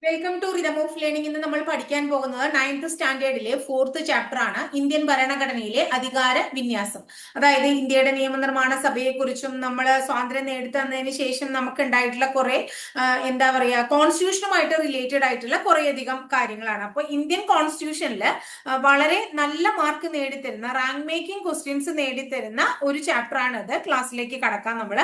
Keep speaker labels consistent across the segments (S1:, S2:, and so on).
S1: Welcome to rhythm of learning. ഇന്ന് നമ്മൾ പഠിക്കാൻ പോകുന്നത് 9th സ്റ്റാൻഡേർഡിലെ 4th ചാപ്റ്റർ ആണ്, ഇന്ത്യൻ ഭരണഘടനയിലെ അധികാര വിന്യാസം. അതായത് ഇന്ത്യയുടെ നിയമനിർമ്മാണ സഭയെക്കുറിച്ചും നമ്മൾ സ്വാതന്ത്ര്യം നേടിത്തന്നതിന് ശേഷം നമുക്ക് ഉണ്ടായിട്ടുള്ള കുറെ എന്താ പറയാ കോൺസ്റ്റിറ്റ്യൂഷനുമായിട്ട് റിലേറ്റഡ് ആയിട്ടുള്ള കുറേയധികം കാര്യങ്ങളാണ്. അപ്പൊ ഇന്ത്യൻ കോൺസ്റ്റിറ്റ്യൂഷനിൽ വളരെ നല്ല മാർക്ക് നേടിത്തരുന്ന റാങ്ക് മേക്കിംഗ് ക്വസ്റ്റ്യൻസ് നേടിത്തരുന്ന ഒരു ചാപ്റ്റർ ആണ് അത്. ക്ലാസ്സിലേക്ക് കടക്കാം. നമ്മൾ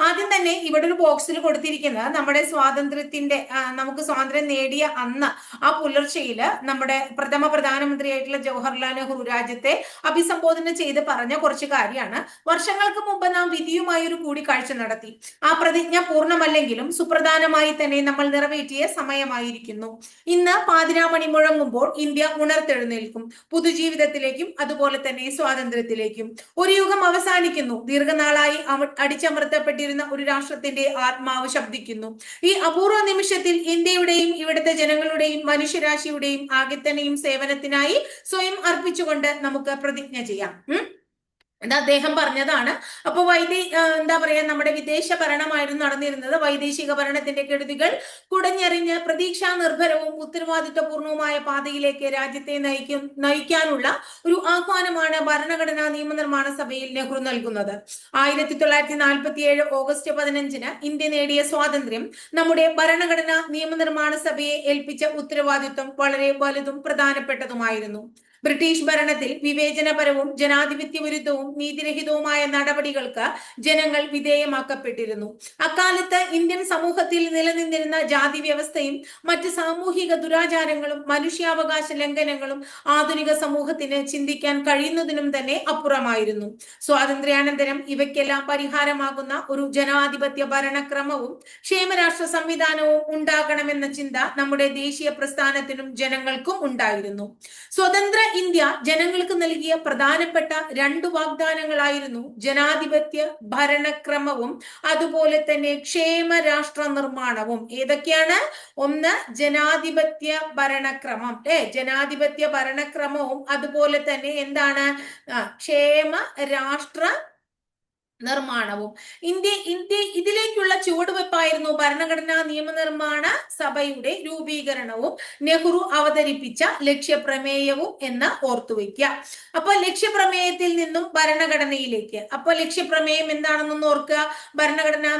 S1: ആദ്യം തന്നെ ഇവിടെ ഒരു ബോക്സിൽ കൊടുത്തിരിക്കുന്നത് നമ്മുടെ സ്വാതന്ത്ര്യത്തിന്റെ നമുക്ക് സ്വാതന്ത്ര്യം നേടിയ അന്ന് ആ പുലർച്ചയില് നമ്മുടെ പ്രഥമ പ്രധാനമന്ത്രിയായിട്ടുള്ള ജവഹർലാൽ നെഹ്റു രാജ്യത്തെ അഭിസംബോധന ചെയ്ത് പറഞ്ഞ കുറച്ച് കാര്യമാണ്. വർഷങ്ങൾക്ക് മുമ്പ് നാം വിധിയുമായി ഒരു കൂടിക്കാഴ്ച നടത്തി. ആ പ്രതിജ്ഞ പൂർണ്ണമല്ലെങ്കിലും സുപ്രധാനമായി തന്നെ നമ്മൾ നിറവേറ്റിയ സമയമായിരിക്കുന്നു. ഇന്ന് പാതിരാമണി മുഴങ്ങുമ്പോൾ ഇന്ത്യ ഉണർത്തെഴുന്നേൽക്കും, പുതുജീവിതത്തിലേക്കും അതുപോലെ തന്നെ സ്വാതന്ത്ര്യത്തിലേക്കും. ഒരു യുഗം അവസാനിക്കുന്നു. ദീർഘനാളായി അടിച്ചമർത്തപ്പെട്ടിരുന്ന ഒരു രാഷ്ട്രത്തിന്റെ ആത്മാവ് ശബ്ദിക്കുന്നു. ഈ അപൂർവ നിമിഷത്തിൽ ഇന്ത്യയുടെയും ഇവിടുത്തെ ജനങ്ങളുടെയും മനുഷ്യരാശിയുടെയും ആകെത്തനെയും സേവനത്തിനായി സ്വയം അർപ്പിച്ചുകൊണ്ട് നമുക്ക് പ്രതിജ്ഞ ചെയ്യാം. ഇത് അദ്ദേഹം പറഞ്ഞതാണ്. അപ്പൊ എന്താ പറയാ, നമ്മുടെ വിദേശ ഭരണമായിരുന്നു നടന്നിരുന്നത്. വൈദേശിക ഭരണത്തിന്റെ കെടുതികൾ കുടഞ്ഞെറിഞ്ഞ് പ്രതീക്ഷാ നിർഭരവും ഉത്തരവാദിത്വപൂർണവുമായ പാതയിലേക്ക് രാജ്യത്തെ നയിക്കാനുള്ള ഒരു ആഹ്വാനമാണ് ഭരണഘടനാ നിയമനിർമ്മാണ സഭയിൽ നെഹ്റു നൽകുന്നത്. 1947 ഓഗസ്റ്റ് 15 ഇന്ത്യ നേടിയ സ്വാതന്ത്ര്യം നമ്മുടെ ഭരണഘടനാ നിയമനിർമ്മാണ സഭയെ ഏൽപ്പിച്ച ഉത്തരവാദിത്വം വളരെ വലുതും പ്രധാനപ്പെട്ടതുമായിരുന്നു. ബ്രിട്ടീഷ് ഭരണത്തിൽ വിവേചനപരവും ജനാധിപത്യ വിരുദ്ധവും നീതിരഹിതവുമായ നടപടികൾക്ക് ജനങ്ങൾ വിധേയമാക്കപ്പെട്ടിരുന്നു. അക്കാലത്ത് ഇന്ത്യൻ സമൂഹത്തിൽ നിലനിന്നിരുന്ന ജാതി വ്യവസ്ഥയും മറ്റ് സാമൂഹിക ദുരാചാരങ്ങളും മനുഷ്യാവകാശ ലംഘനങ്ങളും ആധുനിക സമൂഹത്തിന് ചിന്തിക്കാൻ കഴിയുന്നതിനും തന്നെ അപ്പുറമായിരുന്നു. സ്വാതന്ത്ര്യാനന്തരം ഇവയ്ക്കെല്ലാം പരിഹാരമാകുന്ന ഒരു ജനാധിപത്യ ഭരണക്രമവും ക്ഷേമരാഷ്ട്ര സംവിധാനവും ഉണ്ടാകണമെന്ന ചിന്ത നമ്മുടെ ദേശീയ പ്രസ്ഥാനത്തിനും ജനങ്ങൾക്കും ഉണ്ടായിരുന്നു. സ്വതന്ത്ര ഇന്ത്യ ജനങ്ങൾക്ക് നൽകിയ പ്രധാനപ്പെട്ട 2 വാഗ്ദാനങ്ങളായിരുന്നു ജനാധിപത്യ ഭരണക്രമവും അതുപോലെ തന്നെ ക്ഷേമ രാഷ്ട്ര നിർമ്മാണവും. ഏതൊക്കെയാണ്? ഒന്ന്, ജനാധിപത്യ ഭരണക്രമം, ജനാധിപത്യ ഭരണക്രമവും അതുപോലെ തന്നെ എന്താണ്, ക്ഷേമ രാഷ്ട്ര നിർമ്മാണവും. ഇന്ത്യ ഇതിലേക്കുള്ള ചുവടുവെപ്പായിരുന്നു ഭരണഘടനാ നിയമനിർമ്മാണ സഭയുടെ രൂപീകരണവും നെഹ്റു അവതരിപ്പിച്ച ലക്ഷ്യപ്രമേയവും എന്ന് ഓർത്തുവെക്കുക. അപ്പൊ ലക്ഷ്യപ്രമേയത്തിൽ നിന്നും ഭരണഘടനയിലേക്ക്. അപ്പൊ ലക്ഷ്യപ്രമേയം എന്താണെന്നൊന്ന് ഓർക്കുക. ഭരണഘടനാ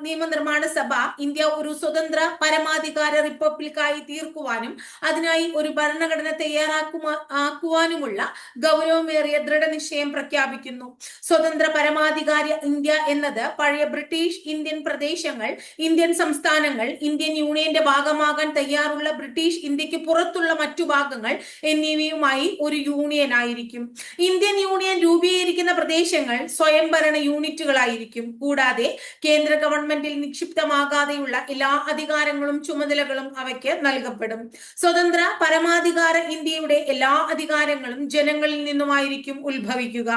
S1: നിയമനിർമ്മാണ സഭ ഇന്ത്യ ഒരു സ്വതന്ത്ര പരമാധികാര റിപ്പബ്ലിക്കായി തീർക്കുവാനും അതിനായി ഒരു ഭരണഘടന തയ്യാറാക്കുവാനുമുള്ള ഗൗരവമേറിയ ദൃഢനിശ്ചയം പ്രഖ്യാപിക്കുന്നു. സ്വതന്ത്ര പരമാധികാര ഇന്ത്യ എന്നത് പഴയ ബ്രിട്ടീഷ് ഇന്ത്യൻ പ്രദേശങ്ങൾ, ഇന്ത്യൻ സംസ്ഥാനങ്ങൾ, ഇന്ത്യൻ യൂണിയന്റെ ഭാഗമാകാൻ തയ്യാറുള്ള ബ്രിട്ടീഷ് ഇന്ത്യക്ക് പുറത്തുള്ള മറ്റു ഭാഗങ്ങൾ എന്നിവയുമായി ഒരു യൂണിയൻ ആയിരിക്കും. ഇന്ത്യൻ യൂണിയൻ രൂപീകരിക്കുന്ന പ്രദേശങ്ങൾ സ്വയംഭരണ യൂണിറ്റുകളായിരിക്കും. കൂടാതെ കേന്ദ്ര ഗവൺമെന്റിൽ നിക്ഷിപ്തമാകാതെയുള്ള എല്ലാ അധികാരങ്ങളും ചുമതലകളും അവയ്ക്ക് നൽകപ്പെടും. സ്വതന്ത്ര പരമാധികാര ഇന്ത്യയുടെ എല്ലാ അധികാരങ്ങളും ജനങ്ങളിൽ നിന്നുമായിരിക്കും ഉത്ഭവിക്കുക.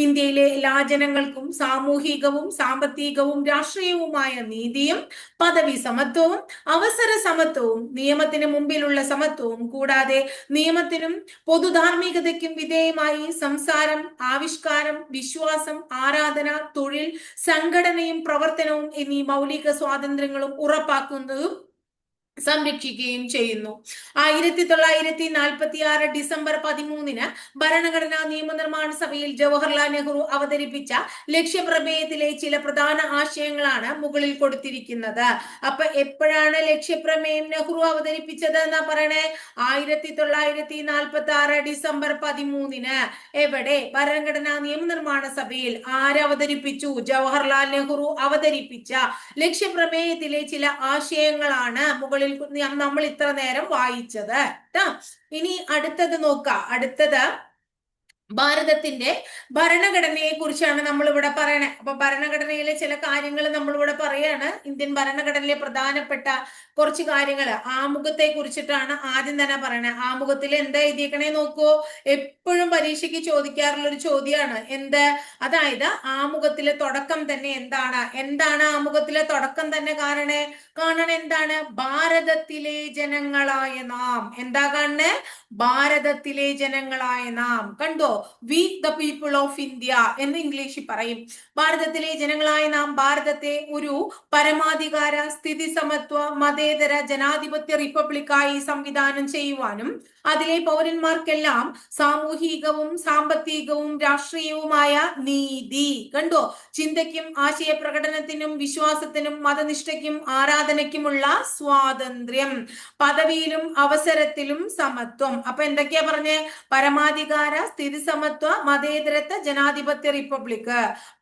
S1: ഇന്ത്യയിലെ എല്ലാ ജനങ്ങൾക്കും സാമൂഹികവും സാമ്പത്തികവും രാഷ്ട്രീയവുമായ നീതിയും പദവി സമത്വവും അവസര സമത്വവും നിയമത്തിന് മുമ്പിലുള്ള സമത്വവും കൂടാതെ നിയമത്തിനും പൊതുധാർമ്മികതയ്ക്കും വിധേയമായി സംസാരം, ആവിഷ്കാരം, വിശ്വാസം, ആരാധന, തൊഴിൽ, സംഘടനയും പ്രവർത്തനവും എന്നീ മൗലിക സ്വാതന്ത്ര്യങ്ങളും ഉറപ്പാക്കുന്നതും സംരക്ഷിക്കുകയും ചെയ്യുന്നു. 1946 ഡിസംബർ 13 ഭരണഘടനാ നിയമനിർമ്മാണ സഭയിൽ ജവഹർലാൽ നെഹ്റു അവതരിപ്പിച്ച ലക്ഷ്യപ്രമേയത്തിലെ ചില പ്രധാന ആശയങ്ങളാണ് മുകളിൽ കൊടുത്തിരിക്കുന്നത്. അപ്പൊ എപ്പോഴാണ് ലക്ഷ്യപ്രമേയം നെഹ്റു അവതരിപ്പിച്ചത് എന്നാ പറയണേ? 1946 ഡിസംബർ 13. എവിടെ? ഭരണഘടനാ നിയമനിർമ്മാണ സഭയിൽ. ആരവതരിപ്പിച്ചു? ജവഹർലാൽ നെഹ്റു അവതരിപ്പിച്ച ലക്ഷ്യപ്രമേയത്തിലെ ചില ആശയങ്ങളാണ് മുകളിൽ നമ്മൾ ഇത്ര നേരം വായിച്ചത്. ഇനി അടുത്തത് നോക്കാം. അടുത്തത് ഭാരതത്തിന്റെ ഭരണഘടനയെ കുറിച്ചാണ് നമ്മൾ ഇവിടെ പറയണേ. അപ്പൊ ഭരണഘടനയിലെ ചില കാര്യങ്ങൾ നമ്മളിവിടെ പറയാണ്. ഇന്ത്യൻ ഭരണഘടനയിലെ പ്രധാനപ്പെട്ട കുറച്ച് കാര്യങ്ങൾ ആമുഖത്തെ കുറിച്ചിട്ടാണ് ആദ്യം തന്നെ പറയണേ. ആമുഖത്തിൽ എന്താ എഴുതിയേക്കണേ നോക്കൂ. എപ്പോഴും പരീക്ഷയ്ക്ക് ചോദിക്കാറുള്ള ഒരു ചോദ്യമാണ്. എന്ത്? അതായത് ആമുഖത്തിലെ തുടക്കം തന്നെ എന്താണ് ആമുഖത്തിലെ തുടക്കം തന്നെ കാണണേ എന്താണ്? ഭാരതത്തിലെ ജനങ്ങളായ നാം. എന്താ കാണണേ? ഭാരതത്തിലെ ജനങ്ങളായ നാം. കണ്ടോ, we the people of India എന്ന് ഇംഗ്ലീഷിൽ പറയും. ഭാരതത്തിലെ ജനങ്ങളായ നാം ഭാരതത്തെ ഒരു പരമാധികാര, സ്ഥിതി സമത്വ, മതേതര ജനാധിപത്യ റിപ്പബ്ലിക്കായി സംവിധാനം ചെയ്യുവാനും അതിലെ പൗരന്മാർക്കെല്ലാം സാമൂഹികവും സാമ്പത്തികവും രാഷ്ട്രീയവുമായ നീതി, കണ്ടോ, ചിന്തയ്ക്കും ആശയപ്രകടനത്തിനും വിശ്വാസത്തിനും മതനിഷ്ഠയ്ക്കും ആരാധനയ്ക്കുമുള്ള സ്വാതന്ത്ര്യം, പദവിയിലും അവസരത്തിലും സമത്വം. അപ്പൊ എന്തൊക്കെയാ പറഞ്ഞേ? പരമാധികാര, സ്ഥിതി സമത്വ, മതേതരത്വ ജനാധിപത്യ റിപ്പബ്ലിക്.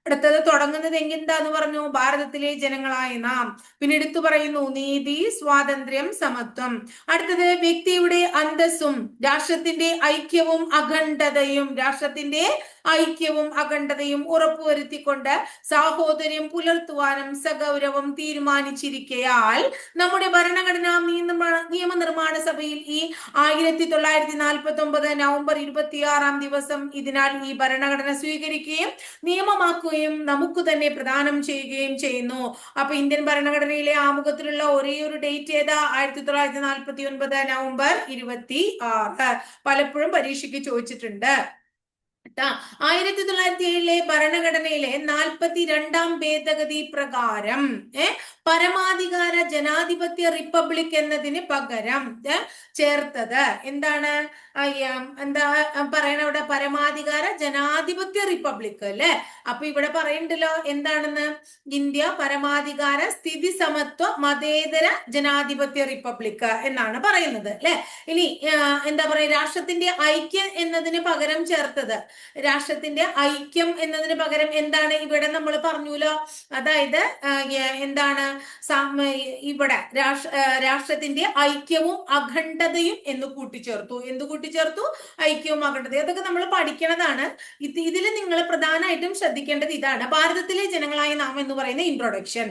S1: അടുത്തത് തുടങ്ങുന്നത് എന്താന്ന് പറഞ്ഞു? ഭാരതത്തിലെ ജനങ്ങളായ നാം. പിന്നെ എടുത്തു പറയുന്നു നീതി, സ്വാതന്ത്ര്യം, സമത്വം. അടുത്തത് വ്യക്തിയുടെ അന്തസ്സും രാഷ്ട്രത്തിന്റെ ഐക്യവും അഖണ്ഡതയും, രാഷ്ട്രത്തിന്റെ ഐക്യവും അഖണ്ഡതയും ഉറപ്പുവരുത്തിക്കൊണ്ട് സാഹോദര്യം പുലർത്തുവാനും സഗൗരവം തീരുമാനിച്ചിരിക്കയാൽ നമ്മുടെ ഭരണഘടനാ നിയമനിർമ്മാണ സഭയിൽ ഈ 1949 നവംബർ 26 ദിവസം ഇതിനാൽ ഈ ഭരണഘടന സ്വീകരിക്കുകയും നിയമമാക്കുകയും നമുക്ക് തന്നെ പ്രദാനം ചെയ്യുകയും ചെയ്യുന്നു. അപ്പൊ ഇന്ത്യൻ ഭരണഘടനയിലെ ആമുഖത്തിലുള്ള ഒരേ ഒരു ഡേറ്റ് ഏതാ? 1949 നവംബർ 26. പലപ്പോഴും പരീക്ഷയ്ക്ക് ചോദിച്ചിട്ടുണ്ട്. 1907 ഭരണഘടനയിലെ 42 ഭേദഗതി പ്രകാരം പരമാധികാര ജനാധിപത്യ റിപ്പബ്ലിക് എന്നതിന് പകരം ചേർത്തത് എന്താണ്? എന്താ പറയണ ഇവിടെ? പരമാധികാര ജനാധിപത്യ റിപ്പബ്ലിക് അല്ലെ. അപ്പൊ ഇവിടെ പറയണ്ടല്ലോ എന്താണെന്ന്? ഇന്ത്യ പരമാധികാര, സ്ഥിതി സമത്വ, മതേതര ജനാധിപത്യ റിപ്പബ്ലിക് എന്നാണ് പറയുന്നത് അല്ലെ. ഇനി എന്താ പറയാ? രാഷ്ട്രത്തിന്റെ ഐക്യം എന്നതിന് പകരം ചേർത്തത്, രാഷ്ട്രത്തിന്റെ ഐക്യം എന്നതിന് പകരം എന്താണ്? ഇവിടെ നമ്മൾ പറഞ്ഞുല്ലോ, അതായത് എന്താണ് ഇവിടെ രാഷ്ട്രത്തിന്റെ ഐക്യവും അഖണ്ഡതയും എന്ന് കൂട്ടിച്ചേർത്തു. എന്ത് കൂട്ടിച്ചേർത്തു? ഐക്യവും അഖണ്ഡതയും. അതൊക്കെ നമ്മൾ പഠിക്കണതാണ്. ഇതിൽ നിങ്ങൾ പ്രധാനമായിട്ടും ശ്രദ്ധിക്കേണ്ടത് ഇതാണ്, ഭാരതത്തിലെ ജനങ്ങളായ നാം എന്ന് പറയുന്ന ഇൻട്രൊഡക്ഷൻ.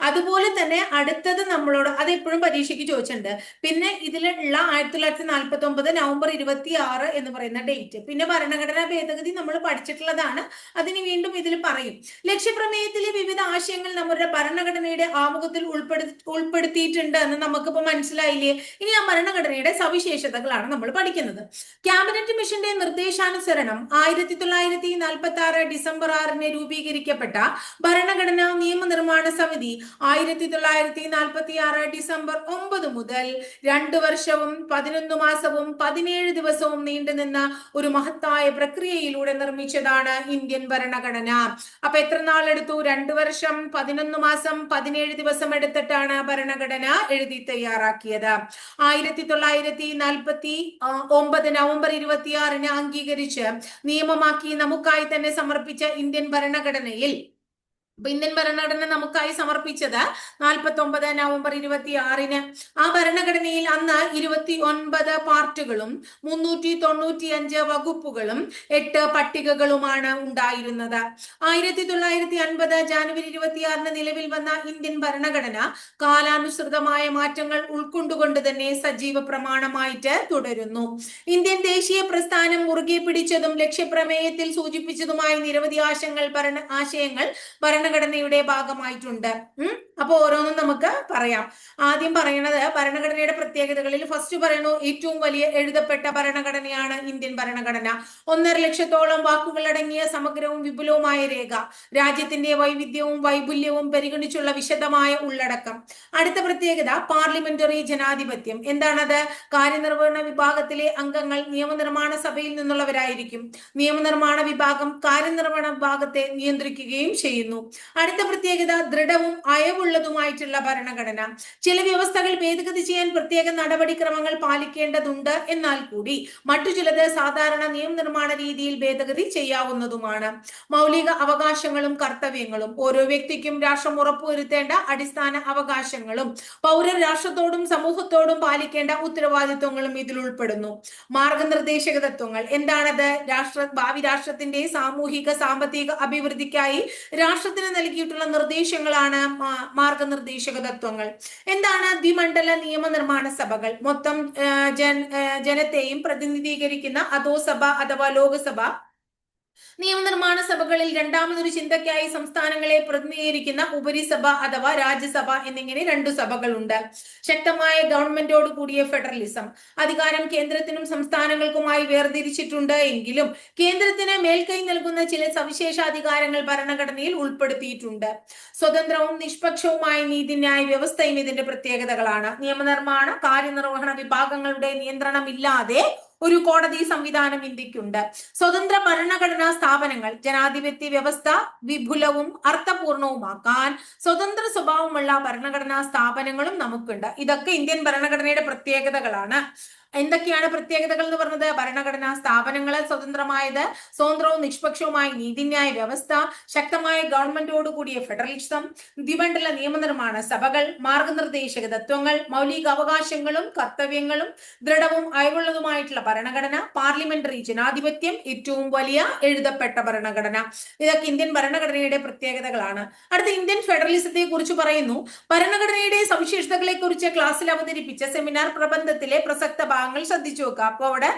S1: അതുപോലെ തന്നെ അടുത്തത് നമ്മളോട് അത് എപ്പോഴും പരീക്ഷയ്ക്ക് ചോദിച്ചിട്ടുണ്ട്. പിന്നെ ഇതിലുള്ള 1949 നവംബർ 26 എന്ന് പറയുന്ന ഡേറ്റ്. പിന്നെ ഭരണഘടനാ ഭേദഗതി നമ്മൾ പഠിച്ചിട്ടുള്ളതാണ്, അതിന് വീണ്ടും ഇതിൽ പറയും. ലക്ഷ്യപ്രമേയത്തിലെ വിവിധ ആശയങ്ങൾ നമ്മുടെ ഭരണഘടനയുടെ ആമുഖത്തിൽ ഉൾപ്പെടുത്തിയിട്ടുണ്ട് എന്ന് നമുക്കിപ്പോ മനസ്സിലായില്ലേ? ഇനി ആ ഭരണഘടനയുടെ സവിശേഷതകളാണ് നമ്മൾ പഠിക്കുന്നത്. ക്യാബിനറ്റ് മിഷന്റെ നിർദ്ദേശാനുസരണം 1946 ഡിസംബർ 6 രൂപീകരിക്കപ്പെട്ട ഭരണഘടനാ നിയമനിർമ്മാണ സമിതി 1946 ഡിസംബർ 9 മുതൽ 2 വർഷവും 11 മാസവും 17 ദിവസവും നീണ്ടുനിന്ന ഒരു മഹത്തായ പ്രക്രിയയിലൂടെ നിർമ്മിച്ചതാണ് ഇന്ത്യൻ ഭരണഘടന. അപ്പൊ എത്ര നാളെടുത്തു? 2 വർഷം 11 മാസം 17 ദിവസം എടുത്തിട്ടാണ് ഭരണഘടന എഴുതി തയ്യാറാക്കിയത്. 1949 നവംബർ 26 അംഗീകരിച്ച് നിയമമാക്കി നമുക്കായി തന്നെ സമർപ്പിച്ച ഇന്ത്യൻ ഭരണഘടനയിൽ ഇന്ത്യൻ ഭരണഘടന നമുക്കായി സമർപ്പിച്ചത് 49 നവംബർ 26. ആ ഭരണഘടനയിൽ അന്ന് 29 പാർട്ടുകളും 395 വകുപ്പുകളും 8 പട്ടികകളുമാണ് ഉണ്ടായിരുന്നത്. 1950 ജാനുവരി 26 നിലവിൽ വന്ന ഇന്ത്യൻ ഭരണഘടന കാലാനുസൃതമായ മാറ്റങ്ങൾ ഉൾക്കൊണ്ടുകൊണ്ട് തന്നെ സജീവ പ്രമാണമായിട്ട് തുടരുന്നു. ഇന്ത്യൻ ദേശീയ പ്രസ്ഥാനം മുറുകെ പിടിച്ചതും ലക്ഷ്യപ്രമേയത്തിൽ സൂചിപ്പിച്ചതുമായ നിരവധി ആശയങ്ങൾ ഭരണഘടനയുടെ ഭാഗമായിട്ടുണ്ട്. അപ്പൊ ഓരോന്നും നമുക്ക് പറയാം. ആദ്യം പറയണത് ഭരണഘടനയുടെ പ്രത്യേകതകളിൽ ഫസ്റ്റ് പറയണു, ഏറ്റവും വലിയ എഴുതപ്പെട്ട ഭരണഘടനയാണ് ഇന്ത്യൻ ഭരണഘടന. 1.5 ലക്ഷത്തോളം വാക്കുകൾ അടങ്ങിയ സമഗ്രവും വിപുലവുമായ രേഖ, രാജ്യത്തിന്റെ വൈവിധ്യവും വൈപുല്യവും പരിഗണിച്ചുള്ള വിശദമായ ഉള്ളടക്കം. അടുത്ത പ്രത്യേകത പാർലമെന്ററി ജനാധിപത്യം. എന്താണത്? കാര്യനിർവഹണ വിഭാഗത്തിലെ അംഗങ്ങൾ നിയമനിർമ്മാണ സഭയിൽ നിന്നുള്ളവരായിരിക്കും. നിയമനിർമ്മാണ വിഭാഗം കാര്യനിർവഹണ വിഭാഗത്തെ നിയന്ത്രിക്കുകയും ചെയ്യുന്നു. അടുത്ത പ്രത്യേകത ദൃഢവും അയവുള്ളതുമായിട്ടുള്ള ഭരണഘടന. ചില വ്യവസ്ഥകൾ ഭേദഗതി ചെയ്യാൻ പ്രത്യേക നടപടിക്രമങ്ങൾ പാലിക്കേണ്ടതുണ്ട്, എന്നാൽ കൂടി മറ്റു ചിലത് സാധാരണ നിയമനിർമ്മാണ രീതിയിൽ ഭേദഗതി ചെയ്യാവുന്നതുമാണ്. മൗലിക അവകാശങ്ങളും കർത്തവ്യങ്ങളും. ഓരോ വ്യക്തിക്കും രാഷ്ട്രം ഉറപ്പുവരുത്തേണ്ട അടിസ്ഥാന അവകാശങ്ങളും പൗരർ രാഷ്ട്രത്തോടും സമൂഹത്തോടും പാലിക്കേണ്ട ഉത്തരവാദിത്വങ്ങളും ഇതിൽ ഉൾപ്പെടുന്നു. മാർഗനിർദ്ദേശക തത്വങ്ങൾ. എന്താണത്? ഭാവി രാഷ്ട്രത്തിന്റെ സാമൂഹിക സാമ്പത്തിക അഭിവൃദ്ധിക്കായി രാഷ്ട്രത്തിന് നൽകിയിട്ടുള്ള നിർദ്ദേശങ്ങളാണ് മാർഗനിർദ്ദേശക തത്വങ്ങൾ. എന്താണ്? ദ്വിമണ്ഡല നിയമനിർമ്മാണ സഭകൾ. മൊത്തം ജനത്തെയും പ്രതിനിധീകരിക്കുന്ന അധോസഭ അഥവാ ലോകസഭ നിയമനിർമ്മാണ സഭകളിൽ രണ്ടാമതൊരു ചിന്തയ്ക്കായി സംസ്ഥാനങ്ങളെ പ്രതിനിധീകരിക്കുന്ന ഉപരിസഭ അഥവാ രാജ്യസഭ എന്നിങ്ങനെ രണ്ടു സഭകളുണ്ട്. ശക്തമായ ഗവൺമെന്റോട് കൂടിയ ഫെഡറലിസം. അധികാരം കേന്ദ്രത്തിനും സംസ്ഥാനങ്ങൾക്കുമായി വേർതിരിച്ചിട്ടുണ്ട് എങ്കിലും കേന്ദ്രത്തിന് മേൽക്കൈ നൽകുന്ന ചില സവിശേഷാധികാരങ്ങൾ ഭരണഘടനയിൽ ഉൾപ്പെടുത്തിയിട്ടുണ്ട്. സ്വതന്ത്രവും നിഷ്പക്ഷവുമായ നീതിന്യായ വ്യവസ്ഥയും ഇതിന്റെ പ്രത്യേകതകളാണ്. നിയമനിർമ്മാണ കാര്യനിർവഹണ വിഭാഗങ്ങളുടെ നിയന്ത്രണമില്ലാതെ ഒരു കോടതി സംവിധാനം ഇന്ത്യക്കുണ്ട്. സ്വതന്ത്ര ഭരണഘടനാ സ്ഥാപനങ്ങൾ ജനാധിപത്യ വ്യവസ്ഥ വിപുലവും അർത്ഥപൂർണവുമാക്കാൻ സ്വതന്ത്ര സ്വഭാവമുള്ള ഭരണഘടനാ സ്ഥാപനങ്ങളും നമുക്കുണ്ട്. ഇതൊക്കെ ഇന്ത്യൻ ഭരണഘടനയുടെ പ്രത്യേകതകളാണ്. എന്തൊക്കെയാണ് പ്രത്യേകതകൾ എന്ന് പറഞ്ഞത്? ഭരണഘടനാ സ്ഥാപനങ്ങൾ സ്വതന്ത്രമായത്, സ്വതന്ത്രവും നിഷ്പക്ഷവുമായ നീതിന്യായ വ്യവസ്ഥ, ശക്തമായ ഗവൺമെന്റോട് കൂടിയ ഫെഡറലിസം, ദ്വിമണ്ഡല നിയമനിർമ്മാണ സഭകൾ, മാർഗനിർദ്ദേശക തത്വങ്ങൾ, മൗലിക അവകാശങ്ങളും കർത്തവ്യങ്ങളും, ദൃഢവും അയവുള്ളതുമായിട്ടുള്ള ഭരണഘടന, പാർലമെന്ററി ജനാധിപത്യം, ഏറ്റവും വലിയ എഴുതപ്പെട്ട ഭരണഘടന. ഇതൊക്കെ ഇന്ത്യൻ ഭരണഘടനയുടെ പ്രത്യേകതകളാണ്. അടുത്ത ഇന്ത്യൻ ഫെഡറലിസത്തെ കുറിച്ച് പറയുന്നു. ഭരണഘടനയുടെ സവിശേഷതകളെ കുറിച്ച് ക്ലാസ്സിൽ അവതരിപ്പിച്ച സെമിനാർ പ്രബന്ധത്തിലെ പ്രസക്ത ഭാഗങ്ങൾ ശ്രദ്ധിച്ചു നോക്കുക. അപ്പൊ അവിടെ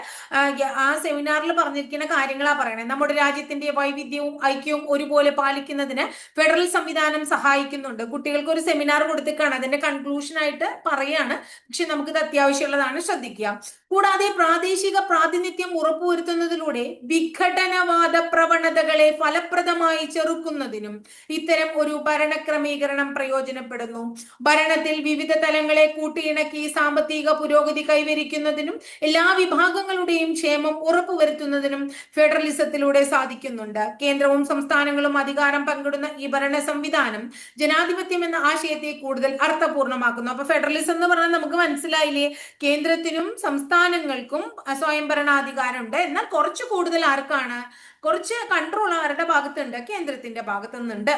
S1: ആ സെമിനാറിൽ പറഞ്ഞിരിക്കുന്ന കാര്യങ്ങളാ പറയണേ. നമ്മുടെ രാജ്യത്തിന്റെ വൈവിധ്യവും ഐക്യവും ഒരുപോലെ പാലിക്കുന്നതിന് ഫെഡറൽ സംവിധാനം സഹായിക്കുന്നുണ്ട്. കുട്ടികൾക്ക് ഒരു സെമിനാർ കൊടുത്തിട്ടാണ് അതിന്റെ കൺക്ലൂഷൻ ആയിട്ട് പറയാണ്. പക്ഷെ നമുക്കിത് അത്യാവശ്യമുള്ളതാണ്, ശ്രദ്ധിക്കുക. കൂടാതെ പ്രാദേശിക പ്രാതിനിധ്യം ഉറപ്പുവരുത്തുന്നതിലൂടെ വിഘടനവാദ പ്രവണതകളെ ഫലപ്രദമായി ചെറുക്കുന്നതിനും ഇത്തരം ഒരു ഭരണക്രമീകരണം പ്രയോജനപ്പെടുന്നു. ഭരണത്തിൽ വിവിധ തലങ്ങളെ കൂട്ടിയിണക്കി സാമ്പത്തിക പുരോഗതി കൈവരിക്കുന്നതിനും എല്ലാ വിഭാഗങ്ങളുടെയും ക്ഷേമം ഉറപ്പുവരുത്തുന്നതിനും ഫെഡറലിസത്തിലൂടെ സാധിക്കുന്നുണ്ട്. കേന്ദ്രവും സംസ്ഥാനങ്ങളും അധികാരം പങ്കിടുന്ന ഈ ഭരണ സംവിധാനം ജനാധിപത്യം എന്ന ആശയത്തെ കൂടുതൽ അർത്ഥപൂർണമാക്കുന്നു. അപ്പൊ ഫെഡറലിസം എന്ന് പറഞ്ഞാൽ നമുക്ക് മനസ്സിലായില്ലേ, കേന്ദ്രത്തിനും സംസ്ഥാനങ്ങൾക്കും സ്വയംഭരണാധികാരം ഉണ്ട്. എന്നാൽ കുറച്ച് കൂടുതൽ ആർക്കാണ്? കുറച്ച് കൺട്രോൾ ആരുടെ ഭാഗത്തുണ്ട്? കേന്ദ്രത്തിന്റെ ഭാഗത്തു നിന്നുണ്ട്.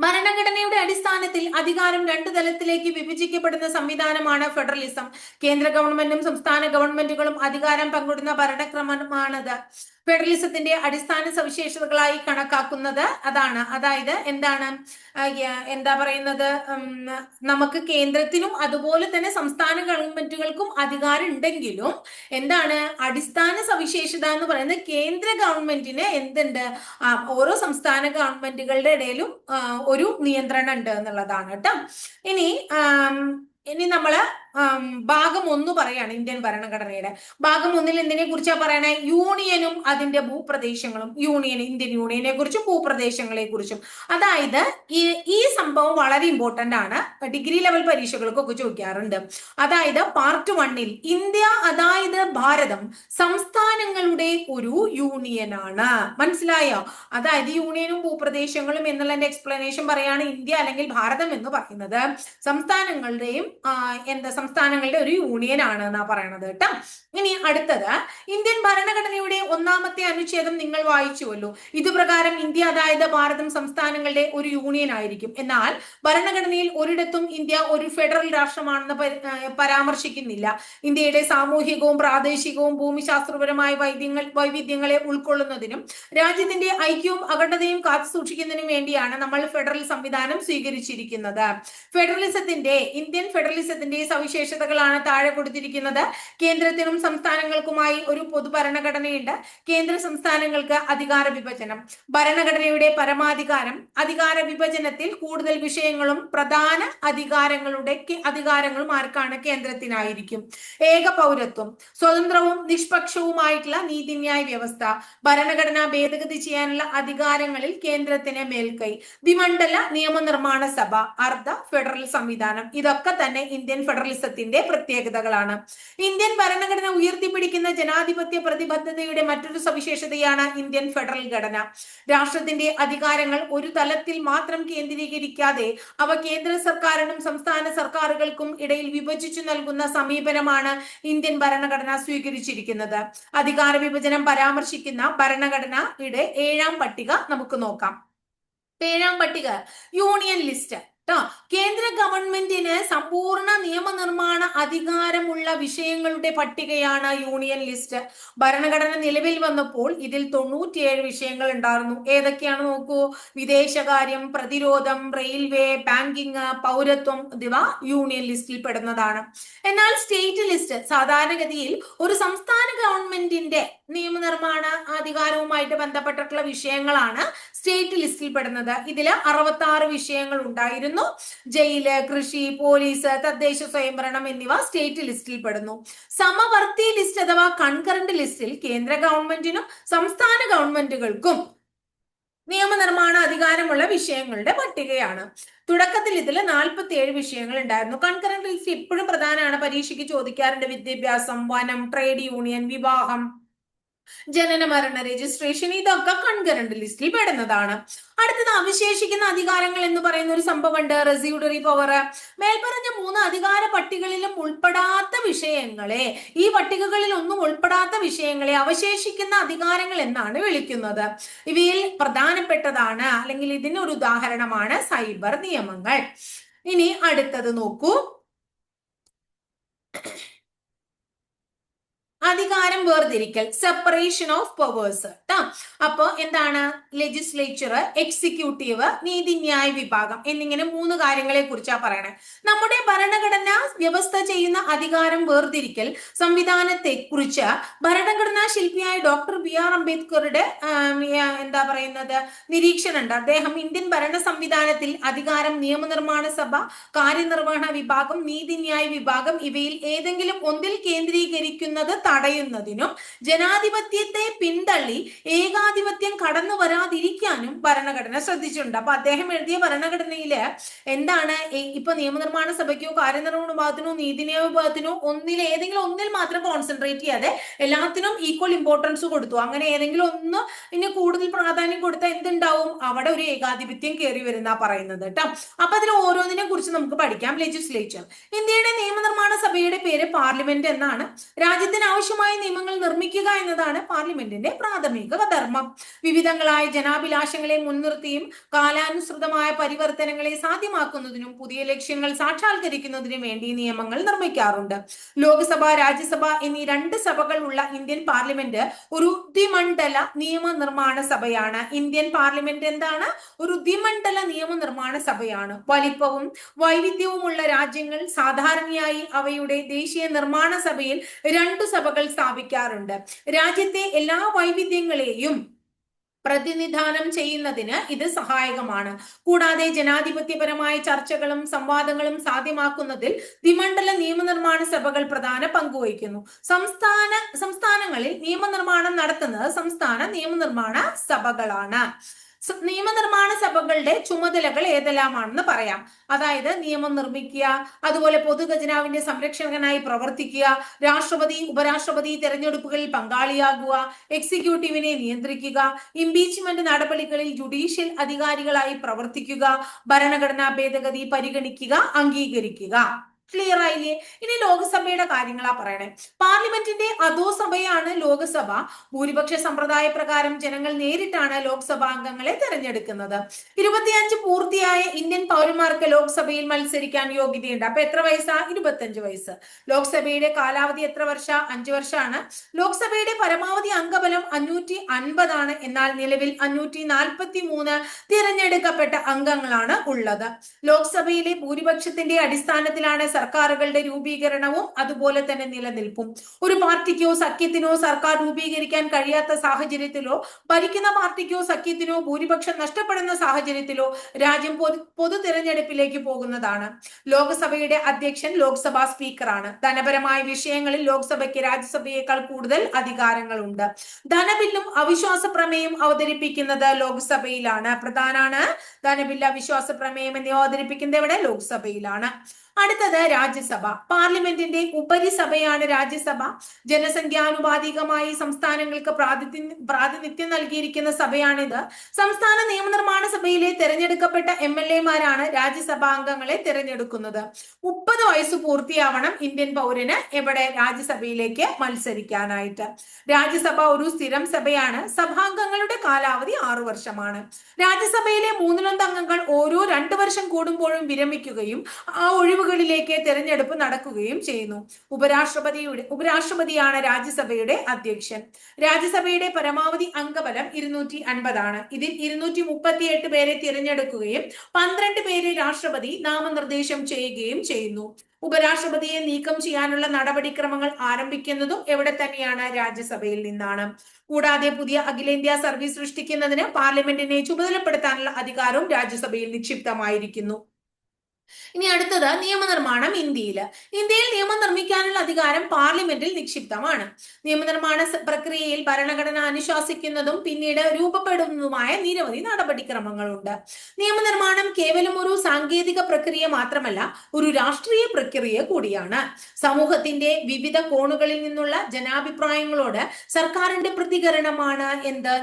S1: ഭരണഘടനയുടെ അടിസ്ഥാനത്തിൽ അധികാരം രണ്ടു തലത്തിലേക്ക് വിഭജിക്കപ്പെടുന്ന സംവിധാനമാണ് ഫെഡറലിസം. കേന്ദ്ര ഗവൺമെന്റും സംസ്ഥാന ഗവൺമെന്റുകളും അധികാരം പങ്കിടുന്ന ഭരണക്രമമാണത്. ഫെഡറലിസത്തിന്റെ അടിസ്ഥാന സവിശേഷതകളായി കണക്കാക്കുന്നത് അതാണ്. അതായത് എന്താണ് എന്താ പറയുന്നത്, നമുക്ക് കേന്ദ്രത്തിനും അതുപോലെ തന്നെ സംസ്ഥാന ഗവൺമെന്റുകൾക്കും അധികാരം ഉണ്ടെങ്കിലും എന്താണ് അടിസ്ഥാന സവിശേഷത എന്ന് പറയുന്നത്? കേന്ദ്ര ഗവൺമെന്റിന് എന്തുണ്ട്? ഓരോ സംസ്ഥാന ഗവൺമെന്റുകളുടെ ഇടയിലും ഒരു നിയന്ത്രണം ഉണ്ട് എന്നുള്ളതാണ് കേട്ടോ. ഇനി നമ്മള് ഭാഗം 1 പറയാണ് ഇന്ത്യൻ ഭരണഘടനയുടെ. ഭാഗം 1 എന്തിനെ കുറിച്ചാ പറയണേ? യൂണിയനും അതിന്റെ ഭൂപ്രദേശങ്ങളും. ഇന്ത്യൻ യൂണിയനെ കുറിച്ചും ഭൂപ്രദേശങ്ങളെ കുറിച്ചും. അതായത് ഈ സംഭവം വളരെ ഇമ്പോർട്ടന്റ് ആണ്, ഡിഗ്രി ലെവൽ പരീക്ഷകൾക്കൊക്കെ ചോദിക്കാറുണ്ട്. അതായത് പാർട്ട് 1 ഇന്ത്യ അതായത് ഭാരതം സംസ്ഥാനങ്ങളുടെ ഒരു യൂണിയനാണ്. മനസ്സിലായോ? അതായത് യൂണിയനും ഭൂപ്രദേശങ്ങളും എന്നുള്ളതിന്റെ എക്സ്പ്ലനേഷൻ പറയാണ് ഇന്ത്യ അല്ലെങ്കിൽ ഭാരതം എന്ന് പറയുന്നത് സംസ്ഥാനങ്ങളുടെയും സംസ്ഥാനങ്ങളുടെ ഒരു യൂണിയൻ ആണ് എന്നാ പറയണത് കേട്ടോ. ഇനി അടുത്തത് ഇന്ത്യൻ ഭരണഘടനയുടെ 1-ാമത്തെ അനുച്ഛേദം നിങ്ങൾ വായിച്ചുവല്ലോ. ഇതുപ്രകാരം ഇന്ത്യ അതായത് ഭാരതം സംസ്ഥാനങ്ങളുടെ ഒരു യൂണിയൻ ആയിരിക്കും. എന്നാൽ ഭരണഘടനയിൽ ഒരിടത്തും ഇന്ത്യ ഒരു ഫെഡറൽ രാഷ്ട്രമാണെന്ന് പരാമർശിക്കുന്നില്ല. ഇന്ത്യയുടെ സാമൂഹികവും പ്രാദേശികവും ഭൂമിശാസ്ത്രപരമായ വൈവിധ്യങ്ങളെ ഉൾക്കൊള്ളുന്നതിനും രാജ്യത്തിന്റെ ഐക്യവും അഖണ്ഡതയും കാത്തു സൂക്ഷിക്കുന്നതിനും വേണ്ടിയാണ് നമ്മൾ ഫെഡറൽ സംവിധാനം സ്വീകരിച്ചിരിക്കുന്നത്. ഇന്ത്യൻ ഫെഡറലിസത്തിന്റെ സവിശേഷതകളാണ് താഴെ കൊടുത്തിരിക്കുന്നത്. കേന്ദ്രത്തിനും സംസ്ഥാനങ്ങൾക്കുമായി ഒരു പൊതു ഭരണഘടനയുണ്ട്. കേന്ദ്ര സംസ്ഥാനങ്ങൾക്ക് അധികാര വിഭജനം. ഭരണഘടനയുടെ പരമാധികാരം. അധികാര വിഭജനത്തിൽ കൂടുതൽ വിഷയങ്ങളും പ്രധാന അധികാരങ്ങളും ആർക്കാണ്? കേന്ദ്രത്തിനായിരിക്കും. ഏക പൗരത്വം. സ്വതന്ത്രവും നിഷ്പക്ഷവുമായിട്ടുള്ള നീതിന്യായ വ്യവസ്ഥ. ഭരണഘടന ഭേദഗതി ചെയ്യാനുള്ള അധികാരങ്ങളിൽ കേന്ദ്രത്തിന് മേൽക്കൈ. ദ്വിമണ്ഡല നിയമനിർമ്മാണ സഭ. അർദ്ധ ഫെഡറൽ സംവിധാനം. ഇതൊക്കെ തന്നെ ഇന്ത്യൻ ഫെഡറലിസത്തിന്റെ പ്രത്യേകതകളാണ്. ഇന്ത്യൻ ഭരണഘടന ഉയർത്തിപ്പിടിക്കുന്ന ജനാധിപത്യ പ്രതിബദ്ധതയുടെ മറ്റൊരു സവിശേഷതയാണ് ഇന്ത്യൻ ഫെഡറൽ ഘടന. രാഷ്ട്രത്തിന്റെ അധികാരങ്ങൾ ഒരു തലത്തിൽ മാത്രം കേന്ദ്രീകരിക്കാതെ അവ കേന്ദ്ര സർക്കാരിനും സംസ്ഥാന സർക്കാരുകൾക്കും ഇടയിൽ വിഭജിച്ചു നൽകുന്ന സമീപനമാണ് ഇന്ത്യൻ ഭരണഘടന സ്വീകരിച്ചിരിക്കുന്നത്. അധികാര വിഭജനം പരാമർശിക്കുന്ന ഭരണഘടനയുടെ 7-ാം പട്ടിക നമുക്ക് നോക്കാം. 7-ാം പട്ടിക യൂണിയൻ ലിസ്റ്റ്. കേന്ദ്ര ഗവൺമെന്റിന് സമ്പൂർണ്ണ നിയമനിർമ്മാണ അധികാരമുള്ള വിഷയങ്ങളുടെ പട്ടികയാണ് യൂണിയൻ ലിസ്റ്റ്. ഭരണഘടന നിലവിൽ വന്നപ്പോൾ ഇതിൽ 97 വിഷയങ്ങൾ ഉണ്ടായിരുന്നു. ഏതൊക്കെയാണ് നോക്കൂ: വിദേശകാര്യം, പ്രതിരോധം, റെയിൽവേ, ബാങ്കിങ്, പൗരത്വം എന്നിവ യൂണിയൻ ലിസ്റ്റിൽ പെടുന്നതാണ്. എന്നാൽ സ്റ്റേറ്റ് ലിസ്റ്റ് സാധാരണഗതിയിൽ ഒരു സംസ്ഥാന ഗവൺമെന്റിന്റെ നിയമനിർമ്മാണ അധികാരവുമായിട്ട് ബന്ധപ്പെട്ടിട്ടുള്ള വിഷയങ്ങളാണ് സ്റ്റേറ്റ് ലിസ്റ്റിൽ പെടുന്നത്. ഇതിൽ 66 വിഷയങ്ങൾ ഉണ്ടായിരുന്നു. ജയില്, കൃഷി, പോലീസ്, തദ്ദേശ സ്വയംഭരണം എന്നിവ സ്റ്റേറ്റ് ലിസ്റ്റിൽ പെടുന്നു. സമവർത്തി ലിസ്റ്റ് അഥവാ കൺകറന്റ് ലിസ്റ്റിൽ കേന്ദ്ര ഗവൺമെന്റിനും സംസ്ഥാന ഗവൺമെന്റുകൾക്കും നിയമനിർമ്മാണ അധികാരമുള്ള വിഷയങ്ങളുടെ പട്ടികയാണ്. തുടക്കത്തിൽ ഇതിൽ 47 വിഷയങ്ങൾ ഉണ്ടായിരുന്നു. കൺകറന്റ് ലിസ്റ്റ് ഇപ്പോഴും പ്രധാനമാണ്, പരീക്ഷയ്ക്ക് ചോദിക്കാറുണ്ട്. വിദ്യാഭ്യാസം, വനം, ട്രേഡ് യൂണിയൻ, വിവാഹം, ജനന മരണ രജിസ്ട്രേഷൻ, ഇതൊക്കെ കൺകറന്റ് ലിസ്റ്റിൽ പെടുന്നതാണ്. അടുത്തത് അവശേഷിക്കുന്ന അധികാരങ്ങൾ എന്ന് പറയുന്ന ഒരു സംഭവമുണ്ട്, റെസിഡ്യൂറി പവർ. മേൽപ്പറഞ്ഞ 3 അധികാര പട്ടികകളിലും ഉൾപ്പെടാത്ത വിഷയങ്ങളെ, ഈ പട്ടികകളിൽ ഒന്നും ഉൾപ്പെടാത്ത വിഷയങ്ങളെ അവശേഷിക്കുന്ന അധികാരങ്ങൾ എന്നാണ് വിളിക്കുന്നത്. ഇവയിൽ പ്രധാനപ്പെട്ടതാണ്, അല്ലെങ്കിൽ ഇതിനൊരു ഉദാഹരണമാണ് സൈബർ നിയമങ്ങൾ. ഇനി അടുത്തത് നോക്കൂ, അധികാരം വേർതിരിക്കൽ, സെപ്പറേഷൻ ഓഫ് പവേഴ്സ്. അപ്പോ എന്താണ്? ലെജിസ്ലേച്ചർ, എക്സിക്യൂട്ടീവ്, നീതിന്യായ വിഭാഗം എന്നിങ്ങനെ 3 കാര്യങ്ങളെ കുറിച്ചാണ് പറയണേ. നമ്മുടെ ഭരണഘടന വ്യവസ്ഥ ചെയ്യുന്ന അധികാരം വേർതിരിക്കൽ സംവിധാനത്തെ കുറിച്ച് ഭരണഘടനാ ശില്പിയായ ഡോക്ടർ BR അംബേദ്കറുടെ എന്താ പറയുന്നത് നിരീക്ഷണം ഉണ്ട്. അദ്ദേഹം ഇന്ത്യൻ ഭരണ സംവിധാനത്തിൽ അധികാരം നിയമനിർമ്മാണ സഭ, കാര്യനിർവഹണ വിഭാഗം, നീതിന്യായ വിഭാഗം ഇവയിൽ ഏതെങ്കിലും ഒന്നിൽ കേന്ദ്രീകരിക്കുന്നത് തടയുന്നതിനും ജനാധിപത്യത്തെ പിന്തള്ളി ഏകാധിപത്യം കടന്നു വരാതിരിക്കാനും ഭരണഘടന ശ്രദ്ധിച്ചിട്ടുണ്ട്. അപ്പൊ അദ്ദേഹം എഴുതിയ ഭരണഘടനയില് എന്താണ്, ഇപ്പൊ നിയമനിർമ്മാണ സഭയ്ക്കോ കാര്യനിർവഹണ വിഭാഗത്തിനോ നീതിന്യായ വിഭാഗത്തിനോ ഏതെങ്കിലും ഒന്നിൽ മാത്രം കോൺസെൻട്രേറ്റ് ചെയ്യാതെ എല്ലാത്തിനും ഈക്വൽ ഇമ്പോർട്ടൻസ് കൊടുത്തു. അങ്ങനെ ഏതെങ്കിലും ഒന്ന് ഇനി കൂടുതൽ പ്രാധാന്യം കൊടുത്താൽ എന്തുണ്ടാവും? അവിടെ ഒരു ഏകാധിപത്യം കയറി വരുന്ന പറയുന്നത് കേട്ടോ. അപ്പൊ അതിൽ ഓരോന്നിനെ കുറിച്ച് നമുക്ക് പഠിക്കാം. ലെജിസ്ലേച്ചർ, ഇന്ത്യയുടെ നിയമനിർമ്മാണ സഭയുടെ പേര് പാർലമെന്റ് എന്നാണ്. രാജ്യത്തിന് ആവശ്യമായ നിയമങ്ങൾ നിർമ്മിക്കുക എന്നതാണ് പാർലമെന്റിന്റെ പ്രാഥമിക ധർമ്മം. വിവിധങ്ങളായ ജനാഭിലാഷങ്ങളെ മുൻനിർത്തിയും കാലാനുസൃതമായ പരിവർത്തനങ്ങളെ സാധ്യമാക്കുന്നതിനും പുതിയ ലക്ഷ്യങ്ങൾ സാക്ഷാത്കരിക്കുന്നതിനും വേണ്ടി നിയമങ്ങൾ നിർമ്മിക്കാറുണ്ട്. ലോക്സഭ, രാജ്യസഭ എന്നീ 2 സഭകൾ ഉള്ള ഇന്ത്യൻ പാർലമെന്റ് ഒരു ദ്വിമണ്ഡല നിയമനിർമ്മാണ സഭയാണ്. ഇന്ത്യൻ പാർലമെന്റ് എന്താണ്? ഒരു ദ്വിമണ്ഡല നിയമനിർമ്മാണ സഭയാണ്. വലിപ്പവും വൈവിധ്യവുമുള്ള രാജ്യങ്ങൾ സാധാരണയായി അവയുടെ ദേശീയ നിർമ്മാണ സഭയിൽ 2 സഭകൾ സ്ഥാപിക്കാറുണ്ട്. രാജ്യത്തെ എല്ലാ വൈവിധ്യങ്ങളെയും പ്രതിനിധാനം ചെയ്യുന്നതിന് ഇത് സഹായകമാണ്. കൂടാതെ ജനാധിപത്യപരമായ ചർച്ചകളും സംവാദങ്ങളും സാധ്യമാക്കുന്നതിൽ ദ്വിമണ്ഡല നിയമനിർമ്മാണ സഭകൾ പ്രധാന പങ്കുവഹിക്കുന്നു. സംസ്ഥാനങ്ങളിൽ നിയമനിർമ്മാണം നടത്തുന്നത് സംസ്ഥാന നിയമനിർമ്മാണ സഭകളാണ്. നിയമനിർമ്മാണ സഭകളുടെ ചുമതലകൾ ഏതെല്ലാമാണെന്ന് പറയാം. അതായത് നിയമം നിർമ്മിക്കുക, അതുപോലെ പൊതുഖജനാവിന്റെ സംരക്ഷകനായി പ്രവർത്തിക്കുക, രാഷ്ട്രപതി ഉപരാഷ്ട്രപതി തെരഞ്ഞെടുപ്പുകളിൽ പങ്കാളിയാകുക, എക്സിക്യൂട്ടീവിനെ നിയന്ത്രിക്കുക, ഇംപീച്ച്മെന്റ് നടപടികളിൽ ജുഡീഷ്യൽ അധികാരികളായി പ്രവർത്തിക്കുക, ഭരണഘടനാ ഭേദഗതി പരിഗണിക്കുക, അംഗീകരിക്കുക. ക്ലിയർ ആയില്ലേ? ഇനി ലോക്സഭയുടെ കാര്യങ്ങളാ പറയണേ. പാർലമെന്റിന്റെ അധോസഭയാണ് ലോക്സഭ. ഭൂരിപക്ഷ സമ്പ്രദായ പ്രകാരം ജനങ്ങൾ നേരിട്ടാണ് ലോക്സഭാ അംഗങ്ങളെ തെരഞ്ഞെടുക്കുന്നത്. 25 പൂർത്തിയായ ഇന്ത്യൻ പൗരന്മാർക്ക് ലോക്സഭയിൽ മത്സരിക്കാൻ യോഗ്യതയുണ്ട്. അപ്പൊ എത്ര വയസ്സാ? 25 വയസ്സ്. ലോക്സഭയുടെ കാലാവധി എത്ര വർഷ? 5 വർഷമാണ്. ലോക്സഭയുടെ പരമാവധി അംഗബലം 550 ആണ്. എന്നാൽ നിലവിൽ 543 തിരഞ്ഞെടുക്കപ്പെട്ട അംഗങ്ങളാണ് ഉള്ളത്. ലോക്സഭയിലെ ഭൂരിപക്ഷത്തിന്റെ അടിസ്ഥാനത്തിലാണ് സർക്കാരുകളുടെ രൂപീകരണവും അതുപോലെ തന്നെ നിലനിൽപ്പും. ഒരു പാർട്ടിക്കോ സഖ്യത്തിനോ സർക്കാർ രൂപീകരിക്കാൻ കഴിയാത്ത സാഹചര്യത്തിലോ ഭരിക്കുന്ന പാർട്ടിക്കോ സഖ്യത്തിനോ ഭൂരിപക്ഷം നഷ്ടപ്പെടുന്ന സാഹചര്യത്തിലോ രാജ്യം പൊതു തിരഞ്ഞെടുപ്പിലേക്ക് പോകുന്നതാണ്. ലോക്സഭയുടെ അധ്യക്ഷൻ ലോക്സഭാ സ്പീക്കറാണ്. ധനപരമായ വിഷയങ്ങളിൽ ലോക്സഭയ്ക്ക് രാജ്യസഭയേക്കാൾ കൂടുതൽ അധികാരങ്ങളുണ്ട്. ധനബില്ലും അവിശ്വാസ പ്രമേയം അവതരിപ്പിക്കുന്നത് ലോക്സഭയിലാണ്. പ്രധാനാണ് ധനബില്ല്, അവിശ്വാസ പ്രമേയം എന്നിവ അവതരിപ്പിക്കുന്നത് എവിടെ? ലോക്സഭയിലാണ്. അടുത്തത് രാജ്യസഭ. പാർലമെന്റിന്റെ ഉപരിസഭയാണ് രാജ്യസഭ. ജനസംഖ്യാനുപാതികമായി സംസ്ഥാനങ്ങൾക്ക് പ്രാതിനിധ്യം നൽകിയിരിക്കുന്ന സഭയാണിത്. സംസ്ഥാന നിയമനിർമ്മാണ സഭയിലെ തെരഞ്ഞെടുക്കപ്പെട്ട MLA-മാരാണ് രാജ്യസഭാംഗങ്ങളെ തിരഞ്ഞെടുക്കുന്നത്. 30 വയസ്സ് പൂർത്തിയാവണം ഇന്ത്യൻ പൗരന് എവിടെ രാജ്യസഭയിലേക്ക് മത്സരിക്കാനായിട്ട്. രാജ്യസഭ ഒരു സ്ഥിരം സഭയാണ്. സഭാംഗങ്ങളുടെ കാലാവധി 6 വർഷമാണ്. രാജ്യസഭയിലെ 1/3 അംഗങ്ങൾ ഓരോ 2 വർഷം കൂടുമ്പോഴും വിരമിക്കുകയും ആ ഒഴിവുകളിലേക്ക് തെരഞ്ഞെടുപ്പ് നടക്കുകയും ചെയ്യുന്നു. ഉപരാഷ്ട്രപതിയാണ് രാജ്യസഭയുടെ അധ്യക്ഷൻ. രാജ്യസഭയുടെ പരമാവധി അംഗബലം 250 ഇതിൽ 238 പേരെ തിരഞ്ഞെടുക്കുകയും 12 പേരെ രാഷ്ട്രപതി നാമനിർദ്ദേശം ചെയ്യുകയും ചെയ്യുന്നു. ഉപരാഷ്ട്രപതിയെ നീക്കം ചെയ്യാനുള്ള നടപടിക്രമങ്ങൾ ആരംഭിക്കുന്നതും എവിടെ തന്നെയാണ്? രാജ്യസഭയിൽ നിന്നാണ്. കൂടാതെ പുതിയ അഖിലേന്ത്യാ സർവീസ് സൃഷ്ടിക്കുന്നതിന് പാർലമെന്റിനെ ചുമതലപ്പെടുത്താനുള്ള അധികാരവും രാജ്യസഭയിൽ നിക്ഷിപ്തമായിരിക്കുന്നു. ഇനി അടുത്തത് നിയമനിർമ്മാണം. ഇന്ത്യയിൽ നിയമം നിർമ്മിക്കാനുള്ള അധികാരം പാർലമെന്റിൽ നിക്ഷിപ്തമാണ്. നിയമനിർമ്മാണ പ്രക്രിയയിൽ ഭരണഘടന അനുശാസിക്കുന്നതും പിന്നീട് രൂപപ്പെടുന്നതുമായ നിരവധി നടപടിക്രമങ്ങളുണ്ട്. നിയമനിർമ്മാണം കേവലം ഒരു സാങ്കേതിക പ്രക്രിയ മാത്രമല്ല, ഒരു രാഷ്ട്രീയ പ്രക്രിയ കൂടിയാണ്. സമൂഹത്തിന്റെ വിവിധ കോണുകളിൽ നിന്നുള്ള ജനാഭിപ്രായങ്ങളോട് സർക്കാരിന്റെ പ്രതികരണമാണ്